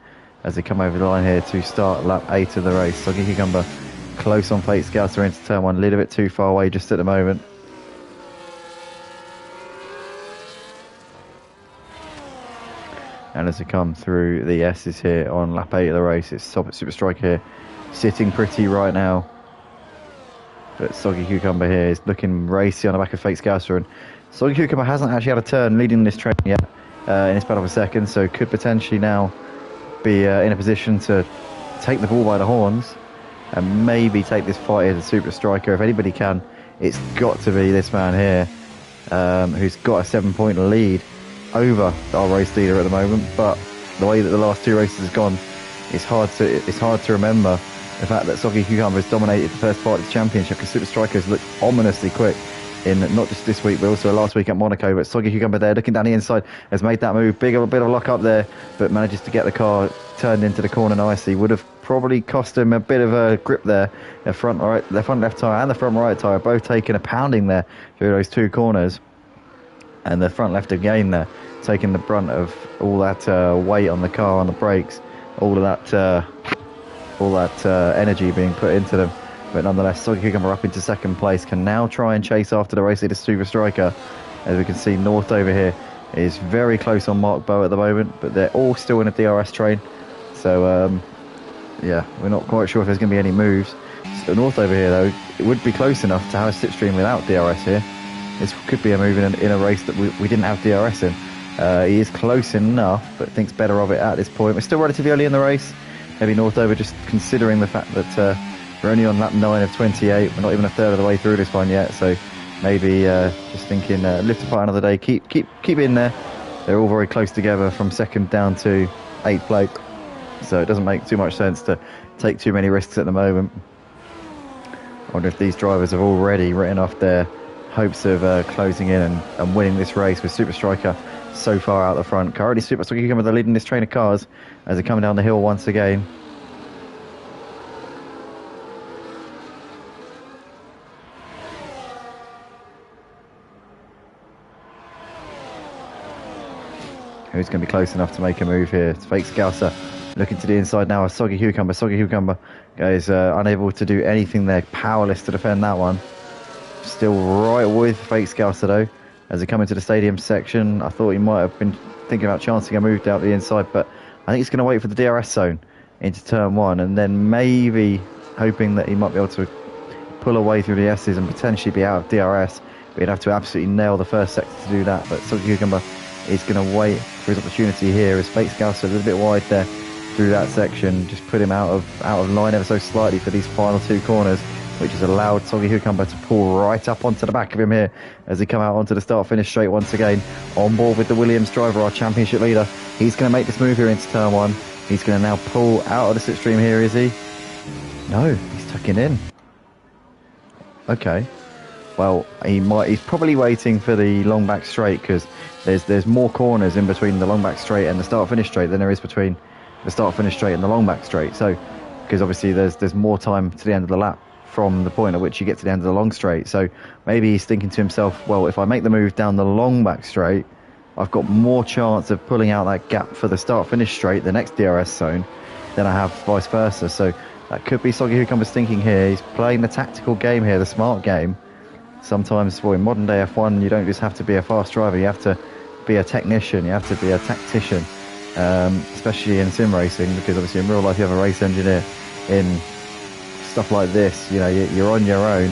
as they come over the line here to start lap 8 of the race. Soggy Cucumber close on Fake Scouser into turn 1, a little bit too far away just at the moment. And as they come through the S's here on lap 8 of the race, it's Super Striker here sitting pretty right now. But Soggy Cucumber here is looking racy on the back of Fake Scouser, and Soggy Cucumber hasn't actually had a turn leading this train yet in this battle of a second, so could potentially now be in a position to take the ball by the horns and maybe take this fight here to Super Striker. If anybody can, it's got to be this man here, who's got a 7-point lead over our race leader at the moment. But the way that the last 2 races has gone, it's hard to remember the fact that Soggy Cucumber has dominated the first part of the championship, because Super Strikers looked ominously quick in not just this week but also last week at Monaco. But Soggy Cucumber there looking down the inside has made that move, a bit of lock up there, but manages to get the car turned into the corner nicely. Would have probably cost him a bit of a grip there. The front left tyre and the front right tyre both taking a pounding there through those 2 corners, and the front left again there taking the brunt of all that weight on the car, on the brakes, all that energy being put into them. But nonetheless, Soggy Cucumber up into second place, can now try and chase after the race leader Super Striker. As we can see, North over here is very close on Mark Bow at the moment, but they're all still in a DRS train. So yeah, we're not quite sure if there's going to be any moves. So North over here, though, it would be close enough to have a slipstream without DRS here. This could be a move in a race that we didn't have DRS in. He is close enough, but thinks better of it at this point. We're still relatively early in the race. Maybe Northover just considering the fact that we're only on lap 9 of 28. We're not even a third of the way through this one yet. So maybe just thinking lift apart another day, keep in there. They're all very close together from second down to 8th place. So it doesn't make too much sense to take too many risks at the moment. I wonder if these drivers have already written off their hopes of closing in and winning this race, with Super Striker so far out the front. Currently Super Striker Cucumber, they're leading this train of cars as they're coming down the hill once again. Who's going to be close enough to make a move here? It's Fake Scouser looking to the inside now as Soggy Cucumber. Soggy Cucumber is unable to do anything there, powerless to defend that one. Still right with Fake Scouser though, as they come into the stadium section. I thought he might have been thinking about chancing a move out the inside, but I think he's going to wait for the DRS zone into turn 1, and then maybe hoping that he might be able to pull away through the S's and potentially be out of DRS. But he'd have to absolutely nail the first sector to do that. But Soggy Cucumber is going to wait for his opportunity here, as Fake Scouser a little bit wide there through that section, just put him out of line ever so slightly for these final 2 corners, which has allowed Soggy Cucumber to pull right up onto the back of him here as they come out onto the start-finish straight once again. On board with the Williams driver, our championship leader. He's going to make this move here into turn 1. He's going to now pull out of the slipstream here, is he? No, he's tucking in. Okay. Well, he's probably waiting for the long back straight, because there's more corners in between the long back straight and the start-finish straight than there is between the start-finish straight and the long back straight. So, because obviously there's more time to the end of the lap from the point at which you get to the end of the long straight. So maybe he's thinking to himself, well, if I make the move down the long back straight, I've got more chance of pulling out that gap for the start-finish straight, the next DRS zone, than I have vice versa. So that could be Soggy Cucumber's thinking here. He's playing the tactical game here, the smart game. Sometimes, well, in modern day F1, you don't just have to be a fast driver, you have to be a technician, you have to be a tactician, especially in sim racing, because obviously in real life you have a race engineer. In stuff like this, you know, you're on your own.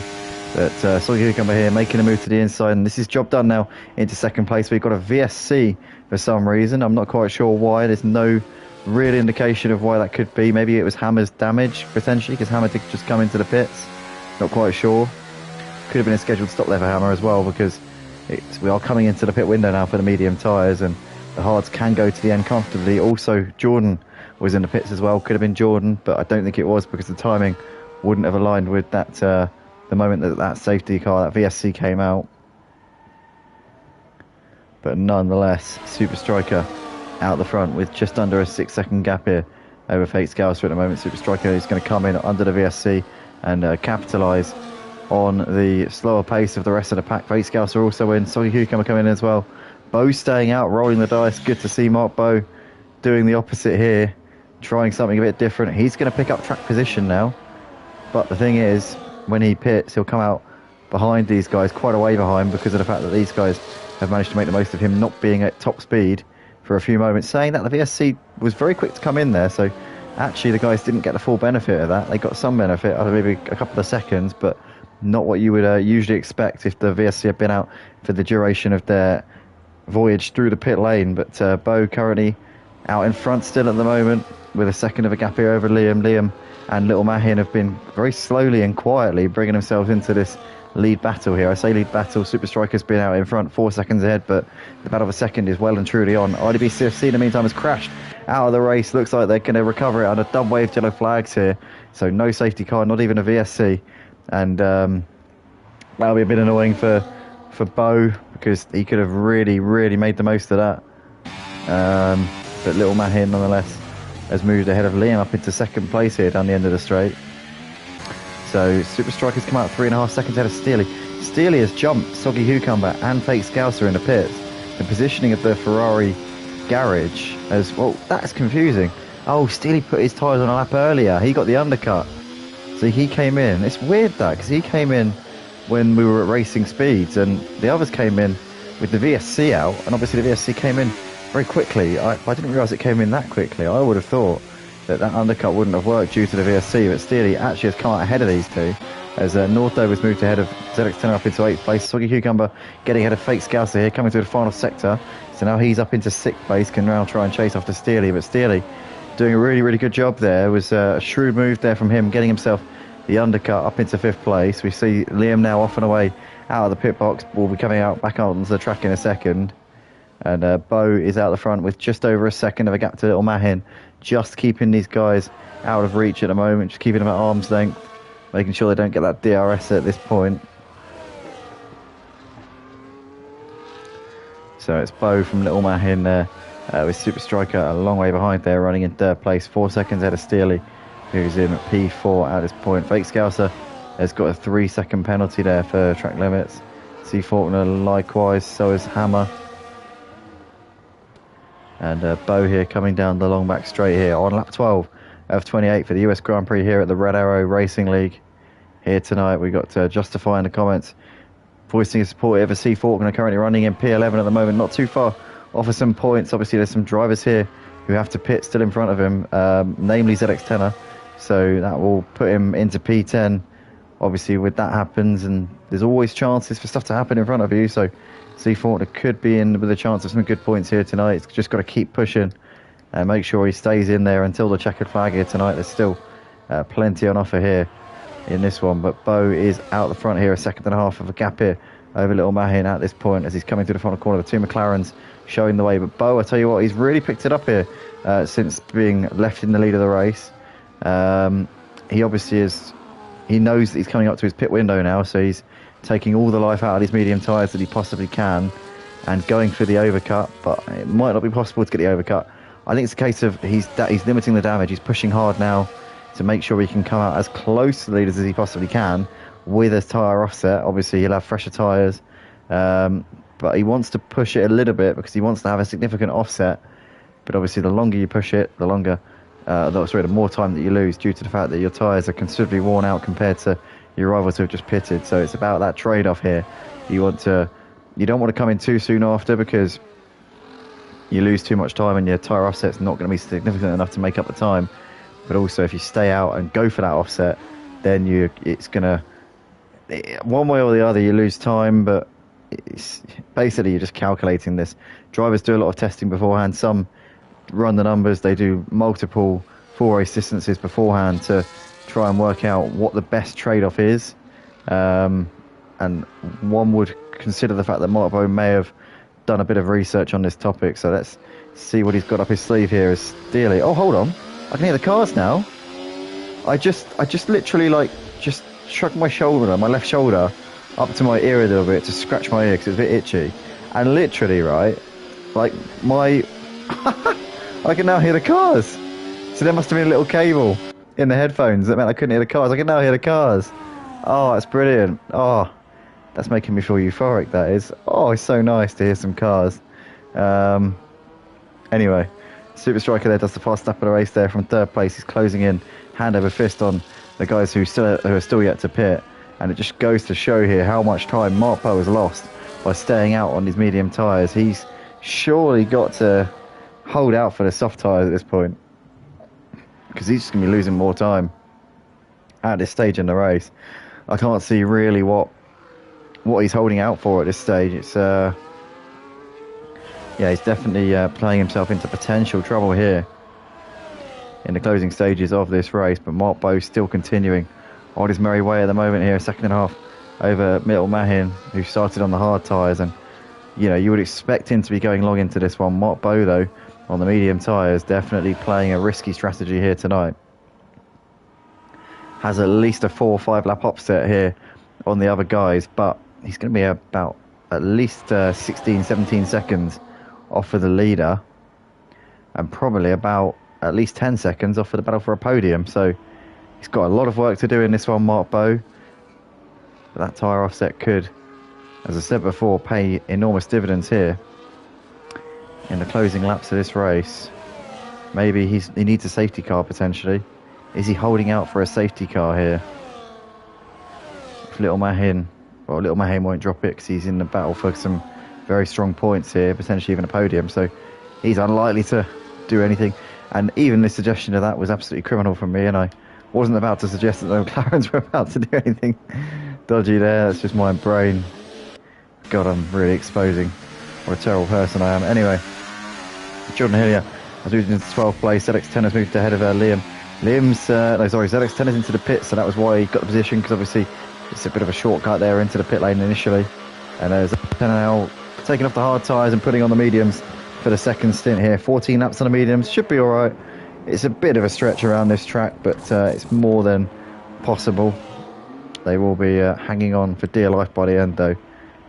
But Soggy Cucumber here making a move to the inside, and this is job done now into second place. We've got a VSC for some reason. I'm not quite sure why. There's no real indication of why that could be. Maybe it was Hammer's damage, potentially, because Hammer did just come into the pits. Not quite sure. Could have been a scheduled stop there for Hammer as well, because we are coming into the pit window now for the medium tyres, and the hards can go to the end comfortably. Also, Jordan was in the pits as well. Could have been Jordan, but I don't think it was, because the timing wouldn't have aligned with that the moment that safety car, that VSC, came out. But nonetheless, Super Striker out the front with just under a 6-second gap here over Fake Scouser at the moment. Super Striker is going to come in under the VSC and capitalise on the slower pace of the rest of the pack. Fake Scouser also in. Soggy Cucumber coming in as well. Bo staying out, rolling the dice. Good to see Mark Bo doing the opposite here, trying something a bit different. He's going to pick up track position now. But the thing is, when he pits, he'll come out behind these guys, quite a way behind, because of the fact that these guys have managed to make the most of him not being at top speed for a few moments. Saying that, the VSC was very quick to come in there, so actually the guys didn't get the full benefit of that. They got some benefit, maybe a couple of seconds, but not what you would usually expect if the VSC had been out for the duration of their voyage through the pit lane. But Bo currently out in front still at the moment, with a second of a gap here over Liam. Liam and Little Mahin have been very slowly and quietly bringing themselves into this lead battle here. I say lead battle. Super Striker's been out in front 4 seconds ahead, but the battle of a second is well and truly on. IDB CFC in the meantime has crashed out of the race. Looks like they're going to recover it under dumb wave yellow flags here, so no safety car, not even a VSC, and that'll be a bit annoying for Bo, because he could have really made the most of that. But Little Mahin nonetheless has moved ahead of Liam up into second place here down the end of the straight. So Super Striker's come out 3.5 seconds ahead of Steely. Steely has jumped Soggy Cucumber and Fake Scouser in the pits. The positioning of the Ferrari garage as well, that's confusing. Oh, Steely put his tyres on a lap earlier. He got the undercut. So he came in. It's weird that, because he came in when we were at racing speeds, and the others came in with the VSC out, and obviously the VSC came in very quickly. I didn't realise it came in that quickly. I would have thought that undercut wouldn't have worked due to the VSC, but Steely actually has come out ahead of these two, as Northo was moved ahead of ZX10 up into 8th place. Soggy Cucumber getting ahead of Fake Scouser here, coming through the final sector. So now he's up into 6th place, can now try and chase after Steely, but Steely doing a really good job there. It was a shrewd move there from him, getting himself the undercut up into 5th place. We see Liam now off and away out of the pit box. Will be coming out back onto the track in a second. And Bo is out the front with just over a second of a gap to Little Mahin, just keeping these guys out of reach at the moment, just keeping them at arm's length, making sure they don't get that DRS at this point. So it's Bo from Little Mahin there, with Super Striker a long way behind there, running in 3rd place, 4 seconds ahead of Steely, who's in P4 at this point. Fake Scouser has got a 3-second penalty there for track limits. C. Faulkner likewise, so is Hammer. And Bo here coming down the long back straight here on lap 12 of 28 for the US Grand Prix here at the Red Arrow Racing League. Here tonight we got Justify in the comments, voicing his support over C. Faulkner, currently running in P11 at the moment, not too far off of some points. Obviously there's some drivers here who have to pit still in front of him, namely ZX10er, so that will put him into P10. Obviously with that happens, and there's always chances for stuff to happen in front of you, so C. Faulkner could be in with a chance of some good points here tonight. It's just got to keep pushing and make sure he stays in there until the checkered flag here tonight. There's still plenty on offer here in this one, but Bo is out the front here, a 1.5 seconds of a gap here over Little Mahin at this point as he's coming through the final corner. The two McLarens showing the way, but Bo, I tell you what, he's really picked it up here since being left in the lead of the race. He obviously he knows that he's coming up to his pit window now, so he's taking all the life out of these medium tyres that he possibly can and going for the overcut, but it might not be possible to get the overcut. I think it's a case of he's limiting the damage. He's pushing hard now to make sure he can come out as close to the leaders as he possibly can with his tyre offset. Obviously he'll have fresher tyres, but he wants to push it a little bit because he wants to have a significant offset. But obviously the longer you push it, the more time that you lose, due to the fact that your tyres are considerably worn out compared to your rivals who have just pitted. So it's about that trade-off here. You don't want to come in too soon after, because you lose too much time and your tyre offset's not going to be significant enough to make up the time. But also if you stay out and go for that offset, then it's going to, one way or the other, you lose time. But it's basically, you're just calculating this. Drivers do a lot of testing beforehand. Some run the numbers. They do multiple full race distances beforehand to try and work out what the best trade-off is. And one would consider the fact that Mark Bowe may have done a bit of research on this topic. So let's see what he's got up his sleeve here as Steely. Oh, hold on. I can hear the cars now. I just literally like just shrugged my shoulder, my left shoulder, up to my ear a little bit to scratch my ear because it's a bit itchy. And literally, right, like my... I can now hear the cars. So there must have been a little cable in the headphones that meant I couldn't hear the cars. I can now hear the cars. Oh, that's brilliant. Oh, that's making me feel euphoric, that is. Oh, it's so nice to hear some cars. Anyway, Super Striker there does the fast lap of the race there from third place. He's closing in hand over fist on the guys who are still yet to pit. And it just goes to show here how much time Mark Bowe has lost by staying out on his medium tyres. He's surely got to hold out for the soft tyres at this point, because he's just going to be losing more time at this stage in the race. I can't see really what he's holding out for at this stage. It's yeah, he's definitely playing himself into potential trouble here in the closing stages of this race. But Mark Bowe still continuing on his merry way at the moment here, second and a half over Mittel Mahin, who started on the hard tyres. And you know, you would expect him to be going long into this one. Mark Bowe, though, on the medium tyres, definitely playing a risky strategy here tonight. Has at least a 4 or 5 lap offset here on the other guys, but he's going to be about at least 16, 17 seconds off of the leader, and probably about at least 10 seconds off of the battle for a podium. So he's got a lot of work to do in this one, Mark Bowe. But that tyre offset could, as I said before, pay enormous dividends here in the closing laps of this race. Maybe he needs a safety car potentially. Is he holding out for a safety car here? If Little Mahin won't drop it because he's in the battle for some very strong points here, potentially even a podium, so he's unlikely to do anything. And even the suggestion of that was absolutely criminal from me, and I wasn't about to suggest that the McLarens were about to do anything dodgy there. That's just my brain. God, I'm really exposing what a terrible person I am. Anyway, Jordan Hillier has moved into 12th place. ZX10 has moved ahead of Liam. ZX10 is into the pit, so that was why he got the position, because obviously it's a bit of a shortcut there into the pit lane initially. And ZX10 now taking off the hard tyres and putting on the mediums for the second stint here. 14 laps on the mediums, should be alright. It's a bit of a stretch around this track, but it's more than possible. They will be hanging on for dear life by the end, though.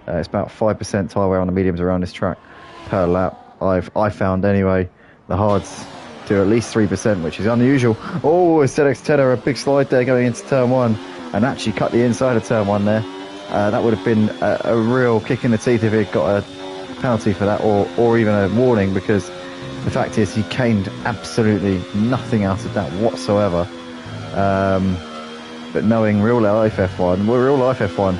It's about 5% tyre wear on the mediums around this track per lap. I found anyway. The hards do at least 3%, which is unusual. Oh, ZX10 a big slide there going into turn 1, and actually cut the inside of turn 1 there. That would have been a real kick in the teeth if he'd got a penalty for that, or even a warning, because the fact is he gained absolutely nothing out of that whatsoever. But knowing real life F1, well, real life F1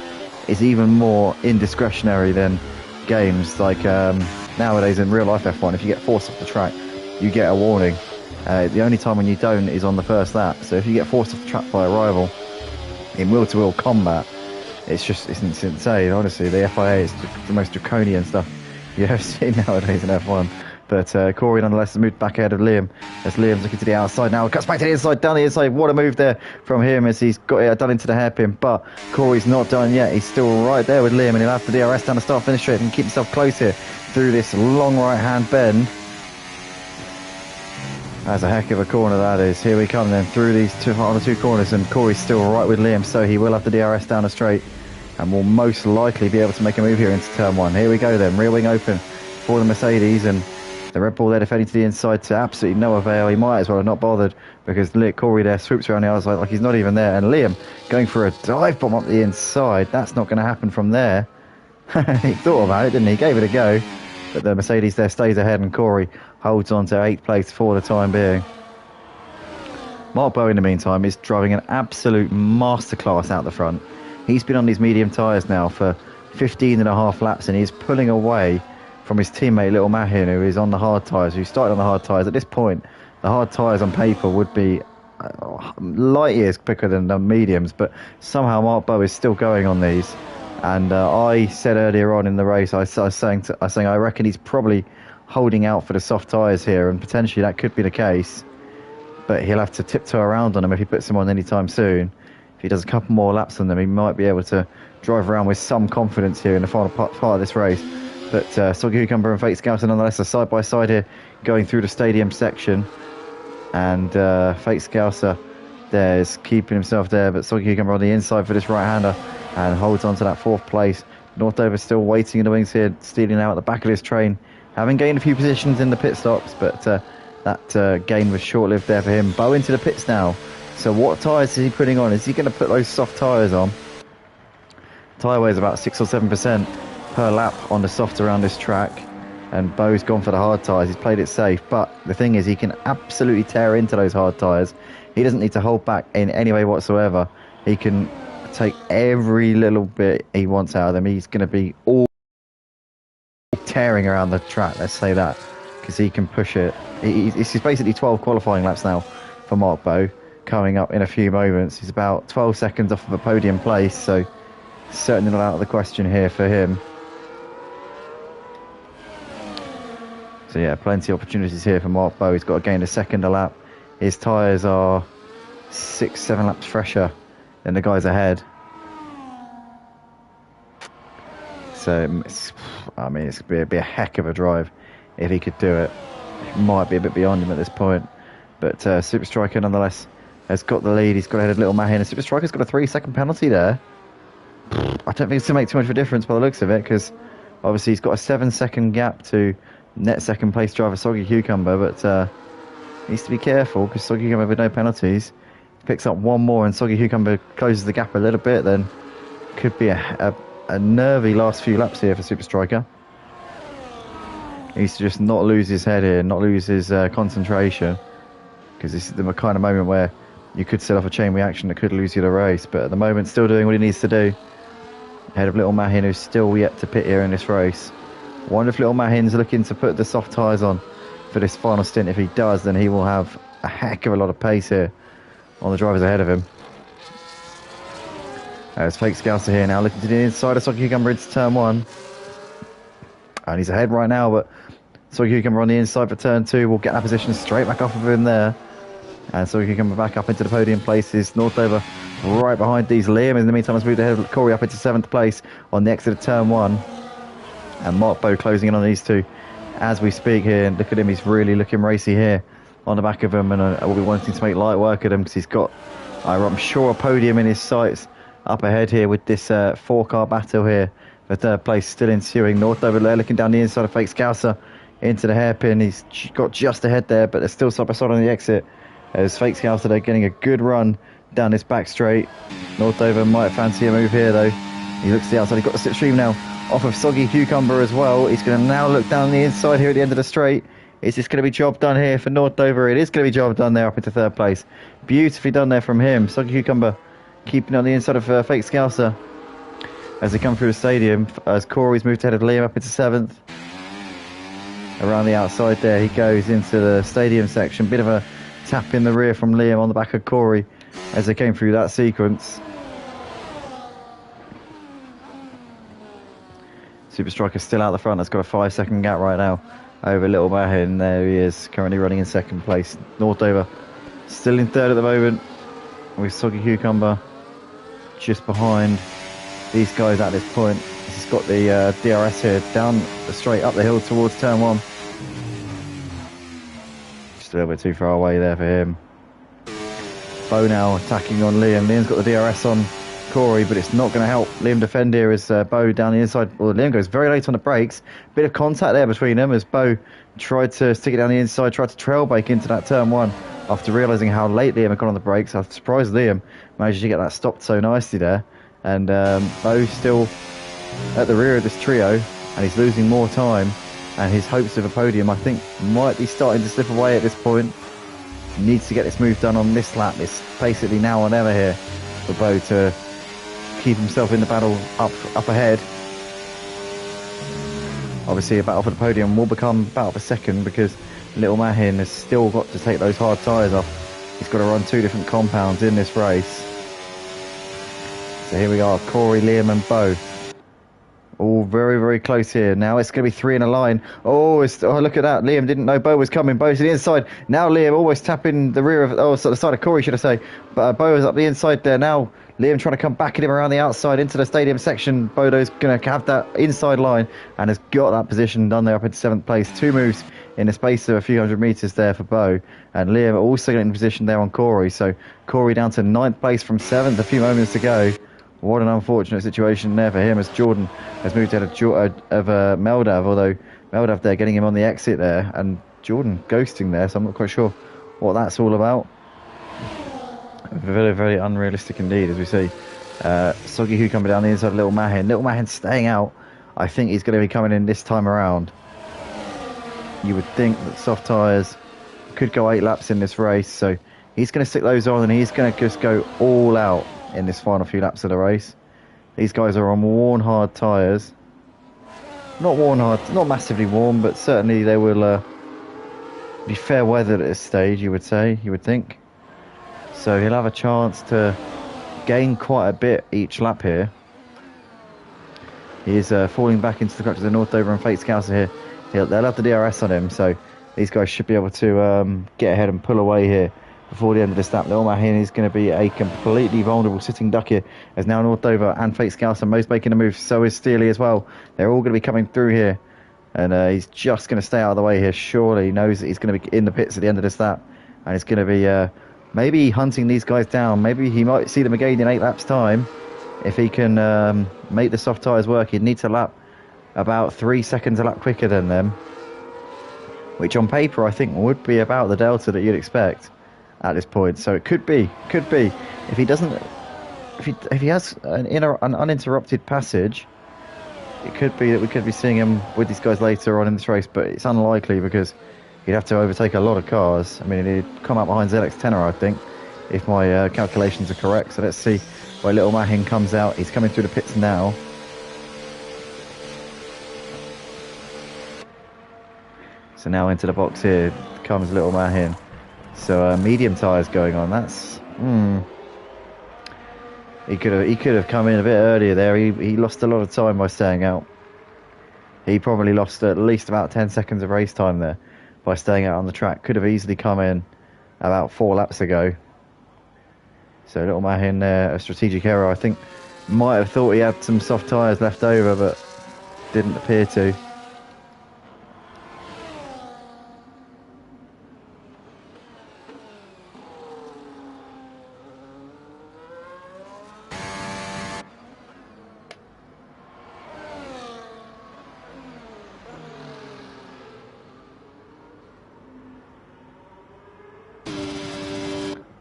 is even more indiscretionary than games like nowadays. In real life F1, if you get forced off the track, you get a warning. The only time when you don't is on the first lap. So if you get forced off the track by a rival in wheel-to-wheel combat, it's insane. Honestly, the FIA is the most draconian stuff you ever see nowadays in F1. But Corey nonetheless has moved back ahead of Liam, as Liam's looking to the outside now. Cuts back to the inside, down the inside. What a move there from him as he's got it done into the hairpin. But Corey's not done yet. He's still right there with Liam, and he'll have the DRS down the start-finish straight and keep himself close here through this long right-hand bend. That's a heck of a corner, that is. Here we come then through these two corners, and Corey's still right with Liam, so he will have the DRS down the straight and will most likely be able to make a move here into turn 1. Here we go then, rear wing open for the Mercedes, and the Red Bull there defending to the inside to absolutely no avail. He might as well have not bothered, because Corey there swoops around the outside like he's not even there, and Liam going for a dive bomb up the inside. That's not going to happen from there. He thought about it, didn't he? Gave it a go, but the Mercedes there stays ahead, and Corey holds on to 8th place for the time being. Mark Bowe in the meantime is driving an absolute masterclass out the front. He's been on these medium tyres now for 15 and a half laps, and he's pulling away from his teammate Little Mahin, who is on the hard tyres, who started on the hard tyres. At this point, the hard tyres on paper would be light years quicker than the mediums, but somehow Mark Bowe is still going on these. And I said earlier on in the race, I was saying I reckon he's probably holding out for the soft tyres here, and potentially that could be the case. But he'll have to tiptoe around on them if he puts them on anytime soon. If he does a couple more laps on them, he might be able to drive around with some confidence here in the final part of this race. But Soggy Cucumber and Fake Scouser nonetheless are side by side here, going through the stadium section. And Fake Scouser there's keeping himself there, but Soggy Cucumber on the inside for this right-hander and holds on to that 4th place. Northover still waiting in the wings here, stealing out at the back of his train. Having gained a few positions in the pit stops, but that gain was short-lived there for him. Bo into the pits now. So what tyres is he putting on? Is he going to put those soft tyres on? Tyre weighs about 6 or 7% per lap on the soft around this track. And Bo's gone for the hard tyres. He's played it safe. But the thing is, he can absolutely tear into those hard tyres. He doesn't need to hold back in any way whatsoever. He can take every little bit he wants out of them. He's going to be all tearing around the track, let's say that, because he can push it. It's basically 12 qualifying laps now for Mark Bo, coming up in a few moments. He's about 12 seconds off of a podium place, so certainly not out of the question here for him. So yeah, plenty of opportunities here for Mark Bo. He's got to gain a second a lap. His tyres are 6-7 laps fresher than the guys ahead. So, I mean, it's going to be a heck of a drive if he could do it. It might be a bit beyond him at this point. But Super Striker, nonetheless, has got the lead. He's got ahead of Little Mahin. And Super Striker's got a 3-second penalty there. I don't think it's going to make too much of a difference by the looks of it, because obviously he's got a 7-second gap to net second place driver Soggy Cucumber, but needs to be careful, because Soggy Cucumber with no penalties picks up one more and Soggy Cucumber closes the gap a little bit, then could be a nervy last few laps here for Super Striker. He needs to just not lose his head here, not lose his concentration, because this is the kind of moment where you could set off a chain reaction that could lose you the race. But at the moment, still doing what he needs to do. Ahead of Little Mahin, who's still yet to pit here in this race. Wonder if Little Mahin's looking to put the soft tyres on for this final stint. If he does, then he will have a heck of a lot of pace here on the drivers ahead of him. There's Fake Scouser here now, looking to the inside of Soggy Cucumber into turn 1. And he's ahead right now, but Soggy Cucumber on the inside for turn 2 will get that position straight back off of him there. And Soggy Cucumber back up into the podium places. Northover right behind these. Liam in the meantime has moved ahead of Corey up into 7th place on the exit of turn 1. And Mark Bo closing in on these two as we speak here. And look at him, he's really looking racy here on the back of him, and I will be wanting to make light work of him, because he's got, I'm sure, a podium in his sights up ahead here with this 4-car battle here. The 3rd place still ensuing. Northover there looking down the inside of Fake Scouser into the hairpin. He's got just ahead there, but they're still side by side on the exit. As Fake Scouser there getting a good run down this back straight. Northover might fancy a move here though. He looks to the outside, he's got the slipstream now off of Soggy Cucumber as well. He's going to now look down the inside here at the end of the straight. Is this going to be job done here for Northover? It is going to be job done there up into 3rd place. Beautifully done there from him. Soggy Cucumber keeping on the inside of Fake Scouser as they come through the stadium, as Corey's moved ahead of Liam up into 7th. Around the outside there he goes into the stadium section. Bit of a tap in the rear from Liam on the back of Corey as they came through that sequence. Super Striker still out the front. Has got a 5-second gap right now over Little Mahin. There he is, currently running in 2nd place. Northover still in 3rd at the moment, with Soggy Cucumber just behind these guys at this point. He's got the DRS here down the straight up the hill towards turn 1. Just a little bit too far away there for him. Bo now attacking on Liam. Liam's got the DRS on Corey, but it's not going to help Liam defend here as Bo down the inside. Well, Liam goes very late on the brakes. Bit of contact there between them as Bo tried to stick it down the inside, tried to trail brake into that turn 1 after realising how late Liam had gone on the brakes. I was surprised Liam managed to get that stopped so nicely there. And Bo still at the rear of this trio, and he's losing more time, and his hopes of a podium, I think, might be starting to slip away at this point. He needs to get this move done on this lap. It's basically now or never here for Bo to keep himself in the battle up ahead. Obviously a battle for the podium will become a battle for 2nd, because Little Mahin has still got to take those hard tyres off. He's got to run 2 different compounds in this race. So here we are, Corey, Liam and Bo All very, very close here. Now it's going to be three in a line. Oh, look at that. Liam didn't know Bo was coming. Bo's to the inside. Now Liam almost tapping the rear of, so the side of Corey, should I say. But Bo is up the inside there. Now Liam trying to come back at him around the outside into the stadium section. Bodo's going to have that inside line and has got that position done there up into 7th place. 2 moves in the space of a few hundred metres there for Bo. And Liam also getting in position there on Corey. So Corey down to 9th place from 7th. A few moments to go. What an unfortunate situation there for him as Jordan has moved out of Meldav, although Meldav there getting him on the exit there and Jordan ghosting there, so I'm not quite sure what that's all about. Very, very unrealistic indeed, as we see. Soggy Who coming down the inside of Little Mahin. Little Mahin staying out. I think he's going to be coming in this time around. You would think that soft tyres could go 8 laps in this race, so he's going to stick those on and he's going to just go all out in this final few laps of the race. These guys are on worn hard tyres. Not worn hard, not massively warm, but certainly they will be fair weathered at this stage, you would think. So he'll have a chance to gain quite a bit each lap here. He is falling back into the crutches of Northover and Fate Scouser here. They'll have the DRS on him, so these guys should be able to get ahead and pull away here before the end of this lap. Little Mahin is going to be a completely vulnerable sitting duck here, as now Northover and Fate Scouser most making a move. So is Steely as well. They're all going to be coming through here, and he's just going to stay out of the way here. Surely he knows that he's going to be in the pits at the end of this lap, and it's going to be maybe hunting these guys down. Maybe he might see them again in 8 laps time if he can make the soft tyres work. He'd need to lap about 3 seconds a lap quicker than them, which on paper I think would be about the delta that you'd expect at this point. So it could be if he doesn't, if he has an uninterrupted passage, it could be that we could be seeing him with these guys later on in this race, but it's unlikely because he'd have to overtake a lot of cars. I mean, he'd come out behind ZX10er, I think, if my calculations are correct. So let's see where Little Mahin comes out. He's coming through the pits now. So now into the box here comes Little Mahin. So medium tyres going on. That's he could have come in a bit earlier there. He lost a lot of time by staying out. He probably lost at least about 10 seconds of race time there by staying out on the track. Could have easily come in about 4 laps ago. So Little Mahin there, a strategic error. I think might have thought he had some soft tyres left over, but didn't appear to.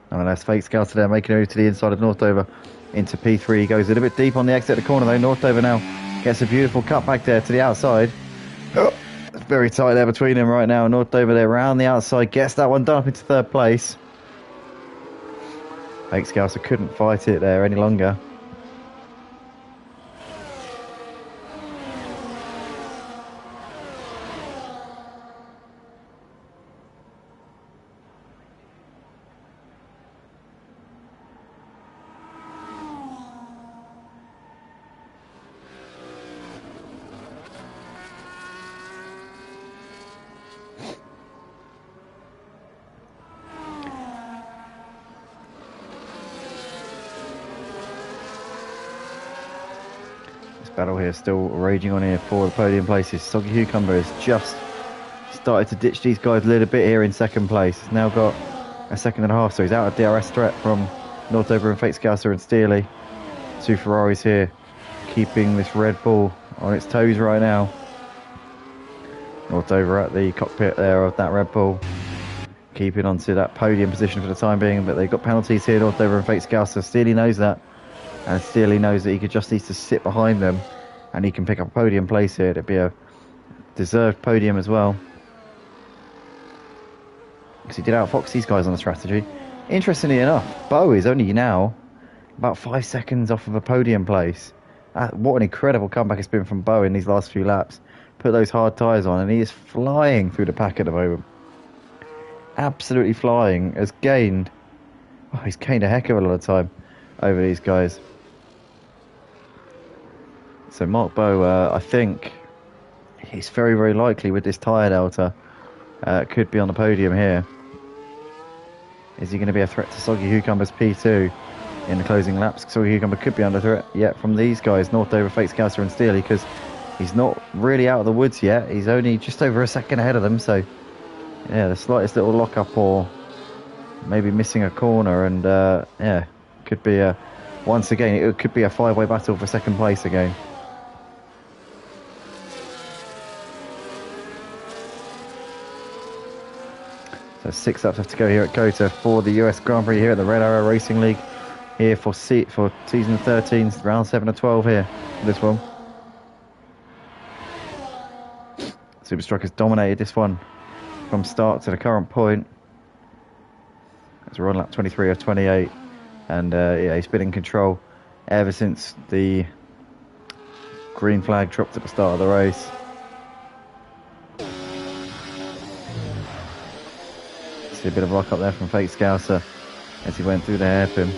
And that's Fate Scouser there making a move to the inside of Northover into P3. He goes a little bit deep on the exit of the corner though. Northover now gets a beautiful cut back there to the outside. Oh, it's very tight there between them right now. Northover there around the outside gets that one done up into 3rd place. Fate Scouser couldn't fight it there any longer. Battle here still raging on here for the podium places. Soggy Cucumber has just started to ditch these guys a little bit here in 2nd place. He's now got a second and a half, so he's out of DRS threat from Northover and Fate Scouser and Steely. 2 Ferraris here, keeping this Red Bull on its toes right now. Northover at the cockpit there of that Red Bull, keeping onto that podium position for the time being, but they've got penalties here, Northover and Fate Scouser. Steely knows that. And Steely knows that he could just needs to sit behind them and he can pick up a podium place here. It'd be a deserved podium as well, because he did outfox these guys on the strategy. Interestingly enough, Bo is only now about 5 seconds off of a podium place. What an incredible comeback it's been from Bo in these last few laps. Put those hard tyres on and he is flying through the pack at the moment. Absolutely flying. He's gained a heck of a lot of time over these guys. So Mark Bow, I think he's very, very likely with this tyre delta, could be on the podium here. Is he going to be a threat to Soggy Cucumber's P2 in the closing laps? Soggy Cucumber could be under threat yet from these guys, Northover, Fake Scouser and Steely, because he's not really out of the woods yet. He's only just over a second ahead of them, so yeah, the slightest little lock-up or maybe missing a corner, and yeah, could be a, once again, it could be a five-way battle for second place again. So 6 laps have to go here at COTA for the US Grand Prix here at the Red Arrow Racing League here for season 13, round 7 of 12 here for this one. Superstruck has dominated this one from start to the current point. As we're on lap 23 of 28, and yeah, he's been in control ever since the green flag dropped at the start of the race. See a bit of lock up there from Fake Scouser as he went through the hairpin.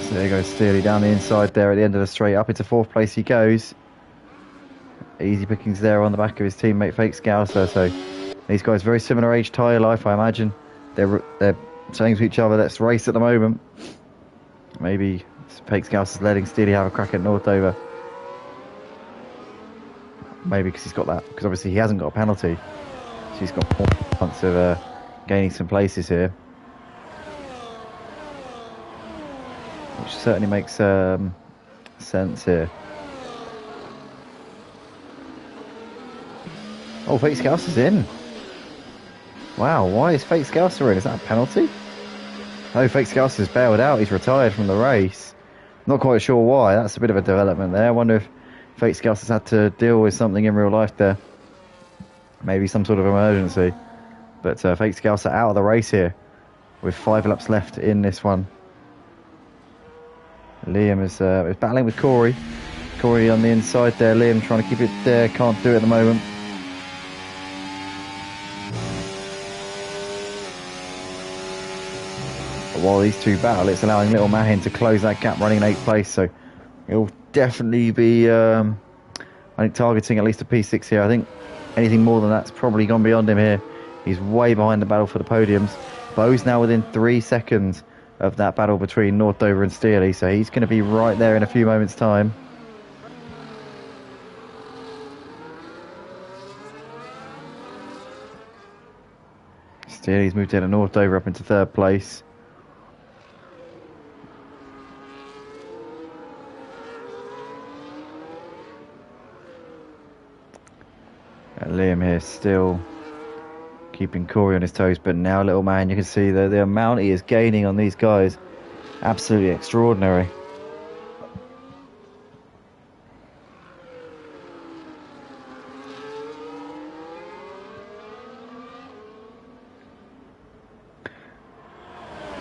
So there goes Steely down the inside there at the end of the straight. Up into 4th place he goes. Easy pickings there on the back of his teammate Fake Scouser. So these guys very similar age, tyre life, I imagine. They're saying to each other, let's race at the moment. Maybe Fake Scouser's letting Steely have a crack at Northover. Maybe because he's got that, because obviously he hasn't got a penalty. So he's got more chance of gaining some places here. Which certainly makes sense here. Oh, Fake Scouser's in. Wow, why is Fake Scouser in? Is that a penalty? Oh, Fake Scouser's bailed out. He's retired from the race. Not quite sure why. That's a bit of a development there. I wonder if Fake Scouser's had to deal with something in real life there. Maybe some sort of emergency. But Fake Scouser out of the race here with 5 laps left in this one. Liam is battling with Corey. Corey on the inside there. Liam trying to keep it there. Can't do it at the moment. But while these two battle, it's allowing Little Mahin to close that gap, running in 8th place. So he'll definitely be, I think, targeting at least a P6 here. I think anything more than that's probably gone beyond him here. He's way behind the battle for the podiums. Bo's now within 3 seconds of that battle between Northover and Steely, so he's going to be right there in a few moments' time. Steely's moved in and Northover up into 3rd place. And Liam here still keeping Corey on his toes, but now Little Man, you can see the amount he is gaining on these guys, absolutely extraordinary.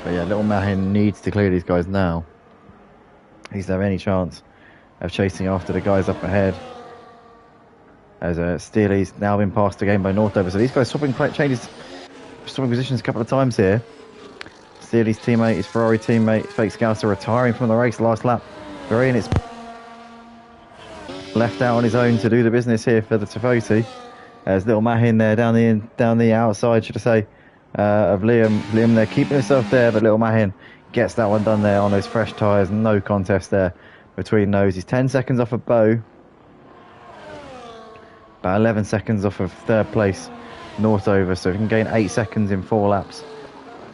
But yeah, Little Man needs to clear these guys now. He's have any chance of chasing after the guys up ahead. As Steely's now been passed again by Northover. So these guys swapping positions a couple of times here. Steely's teammate, his Ferrari teammate, Fake Scouser retiring from the race last lap. Very in its left out on his own to do the business here for the Tifoti. As Little Mahin there down the outside, should I say, of Liam. Liam there keeping himself there, but Little Mahin gets that one done there on those fresh tyres. No contest there between those. He's 10 seconds off of Bo. About 11 seconds off of 3rd place Northover, so if he can gain 8 seconds in 4 laps,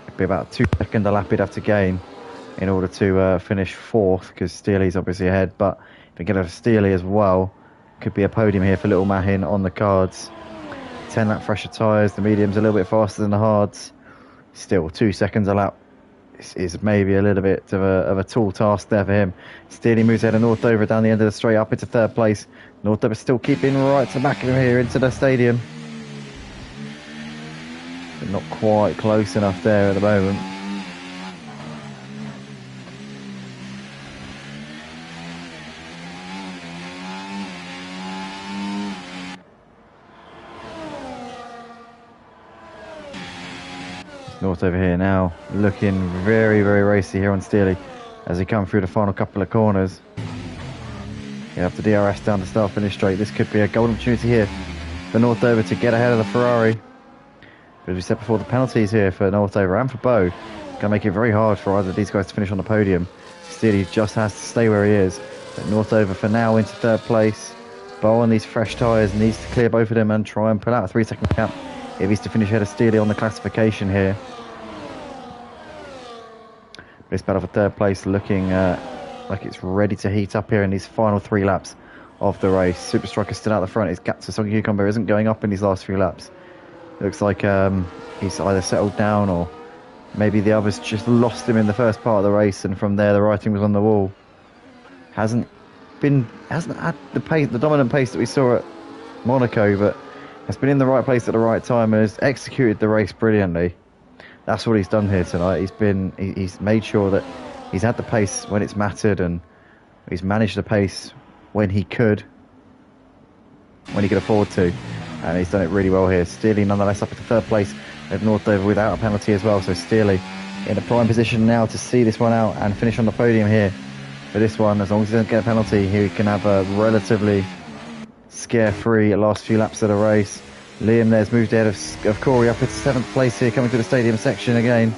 it'd be about 2 seconds a lap he'd have to gain in order to finish 4th, because Steely's obviously ahead. But if we get a Steely as well, could be a podium here for Little Mahin on the cards. 10 lap fresher tyres, the medium's a little bit faster than the hards. Still 2 seconds a lap is maybe a little bit of a tall task there for him. Steely moves ahead of Northover down the end of the straight up into 3rd place. Northover still keeping right to the back of him here into the stadium. But not quite close enough there at the moment. North over here now, looking very, very racy here on Steely as he come through the final couple of corners. You have the DRS down the start finish straight. This could be a golden opportunity here for North over to get ahead of the Ferrari. But as we said before, the penalties here for North over and for Bo going to make it very hard for either of these guys to finish on the podium. Steely just has to stay where he is. But North over for now into third place. Bo on these fresh tyres needs to clear both of them and try and pull out a 3-second gap if he's to finish ahead of Steely on the classification here. This battle for third place looking like it's ready to heat up here in these final 3 laps of the race. Super Striker still out the front. His gap to Soggy Cucumber isn't going up in these last few laps. Looks like he's either settled down or maybe the others just lost him in the first part of the race, and from there the writing was on the wall. Hasn't had the dominant pace that we saw at Monaco, but has been in the right place at the right time and has executed the race brilliantly. That's what he's done here tonight. He's made sure that he's had the pace when it's mattered, and he's managed the pace when he could afford to, and he's done it really well here. Steely nonetheless up at the third place at North over without a penalty as well, so Steely in a prime position now to see this one out and finish on the podium here for this one. As long as he doesn't get a penalty, he can have a relatively scare-free last few laps of the race. Liam there's moved ahead of Corey up into 7th place here, coming to the stadium section again.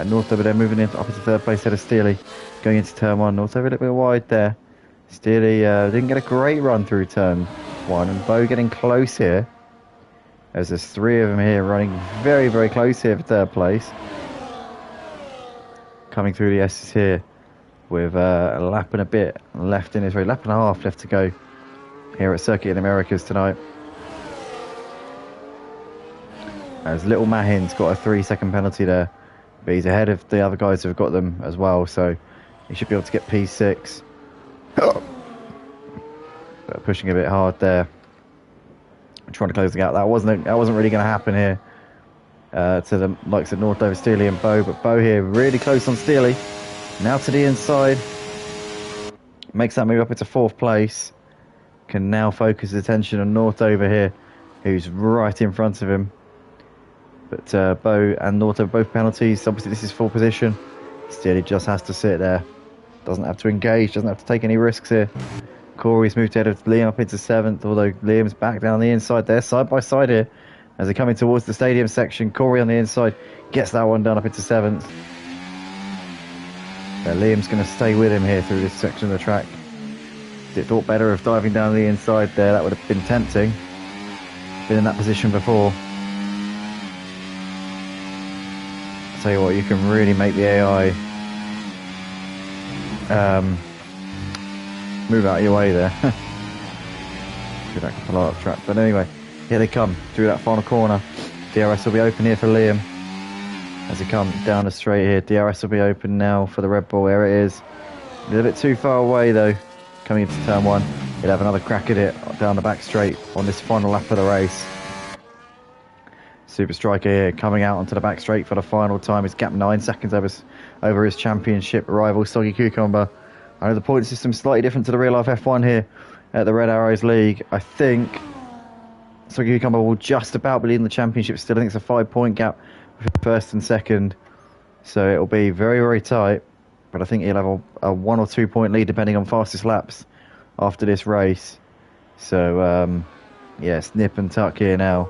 North over there moving up into 3rd place ahead of Steely, going into turn 1. North over a little bit wide there. Steely didn't get a great run through turn 1, and Bo getting close here, as there's 3 of them here running very, very close here for 3rd place. Coming through the S's here with a lap and a bit left in his race, lap and a half left to go here at Circuit of the Americas tonight. As Little Mahin's got a 3-second penalty there, but he's ahead of the other guys who've got them as well, so he should be able to get P6. But pushing a bit hard there, trying to close the gap. That wasn't really going to happen here to the likes of North over Steely and Bo, but Bo here really close on Steely. Now to the inside, makes that move up into 4th place. Can now focus his attention on North over here, who's right in front of him. But Bo and North have both penalties. Obviously this is full position. Steely just has to sit there. Doesn't have to engage, doesn't have to take any risks here. Corey's moved ahead of Liam up into 7th, although Liam's back down the inside there, side by side here. As they're coming towards the stadium section, Corey on the inside gets that one down up into 7th. But Liam's going to stay with him here through this section of the track. It thought better of diving down the inside there. That would have been tempting. Been in that position before. Tell you what, you can really make the AI move out of your way there. See that can pull out of track. But anyway, here they come through that final corner. DRS will be open here for Liam as he comes down the straight here. DRS will be open now for the Red Bull. There it is. A little bit too far away though, coming into turn 1. He'll have another crack at it down the back straight on this final lap of the race. Super Striker here coming out onto the back straight for the final time. His gap 9 seconds over his championship rival Soggy Cucumber. I know the point system is slightly different to the real life F1 here at the Red Arrows League. I think Soggy Cucumber will just about be leading the championship still. I think it's a 5-point gap for 1st and 2nd. So it'll be very, very tight. But I think he'll have a 1 or 2 point lead depending on fastest laps after this race. So yeah, snip and tuck here now.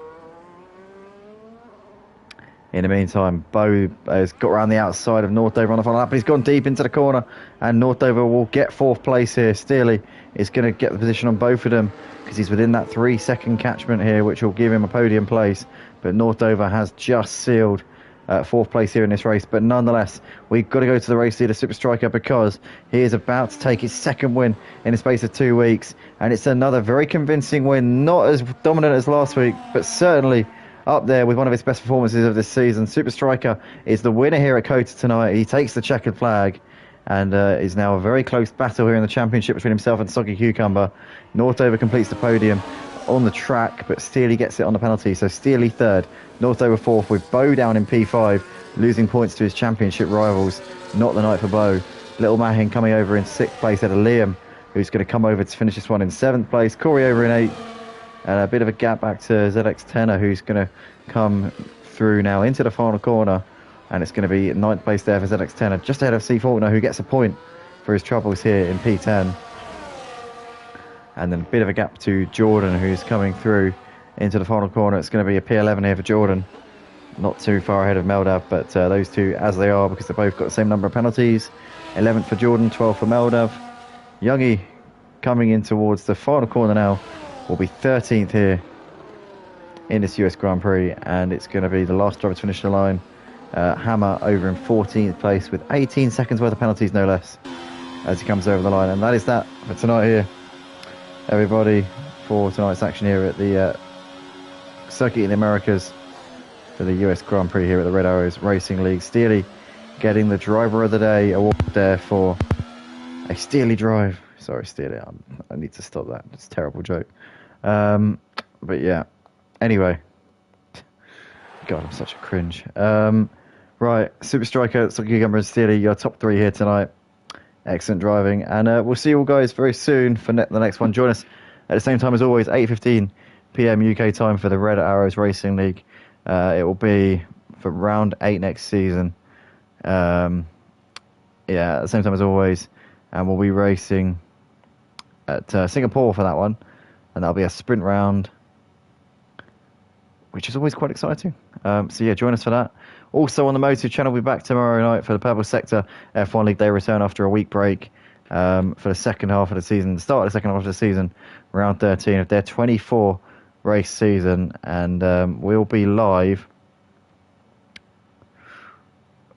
In the meantime, Bo has got around the outside of Northover on the final lap, but he's gone deep into the corner, and Northover will get 4th place here. Steely is going to get the position on both of them because he's within that 3-second catchment here, which will give him a podium place. But Northover has just sealed 4th place here in this race. But nonetheless, we've got to go to the race leader, Super Striker, because he is about to take his 2nd win in the space of 2 weeks. And it's another very convincing win, not as dominant as last week, but certainly up there with one of his best performances of this season. Super Striker is the winner here at COTA tonight. He takes the checkered flag, and is now a very close battle here in the championship between himself and Soggy Cucumber. Northover completes the podium on the track, but Steely gets it on the penalty, so Steely third, Northover fourth, with Bo down in P5, losing points to his championship rivals. Not the night for Bo. Little Mahin coming over in sixth place, ahead of Liam, who's going to come over to finish this one in seventh place. Corey over in eighth, and a bit of a gap back to ZX10er, who's going to come through now into the final corner, and it's going to be ninth place there for ZX10er, just ahead of C Faulkner, who gets a point for his troubles here in P10. And then a bit of a gap to Jordan, who's coming through into the final corner. It's going to be a P11 here for Jordan. Not too far ahead of Meldav, but those two as they are, because they've both got the same number of penalties. 11th for Jordan, 12th for Meldav. Youngie coming in towards the final corner now will be 13th here in this US Grand Prix, and it's going to be the last driver to finish the line. Hammer over in 14th place with 18 seconds worth of penalties, no less, as he comes over the line. And that is that for tonight here, everybody, for tonight's action here at the Circuit in the Americas for the US Grand Prix here at the Red Arrows Racing League. Steely getting the Driver of the Day award there for a Steely drive. Sorry, Steely, I need to stop that. It's a terrible joke. But yeah, anyway. God, I'm such a cringe. Right, Super Striker, Soggy Cucumber and Steely, your top three here tonight. Excellent driving. And we'll see you all guys very soon for the next one. Join us at the same time as always, 8:15 p.m. UK time for the Red Arrows Racing League. It will be for round 8 next season. Yeah, at the same time as always. And we'll be racing at Singapore for that one. And that'll be a sprint round, which is always quite exciting. So yeah, join us for that. Also on the Motive channel, we'll be back tomorrow night for the Purple Sector F1 League. They return after a week break for the second half of the season, the start of the second half of the season, round 13 of their 24 race season. And we'll be live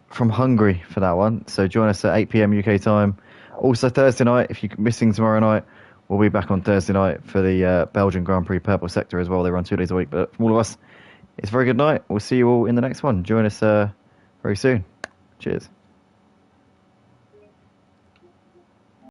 from Hungary for that one. So join us at 8 p.m. UK time. Also Thursday night, if you're missing tomorrow night, we'll be back on Thursday night for the Belgian Grand Prix Purple Sector as well. They run 2 days a week. But from all of us, it's a very good night. We'll see you all in the next one. Join us very soon. Cheers.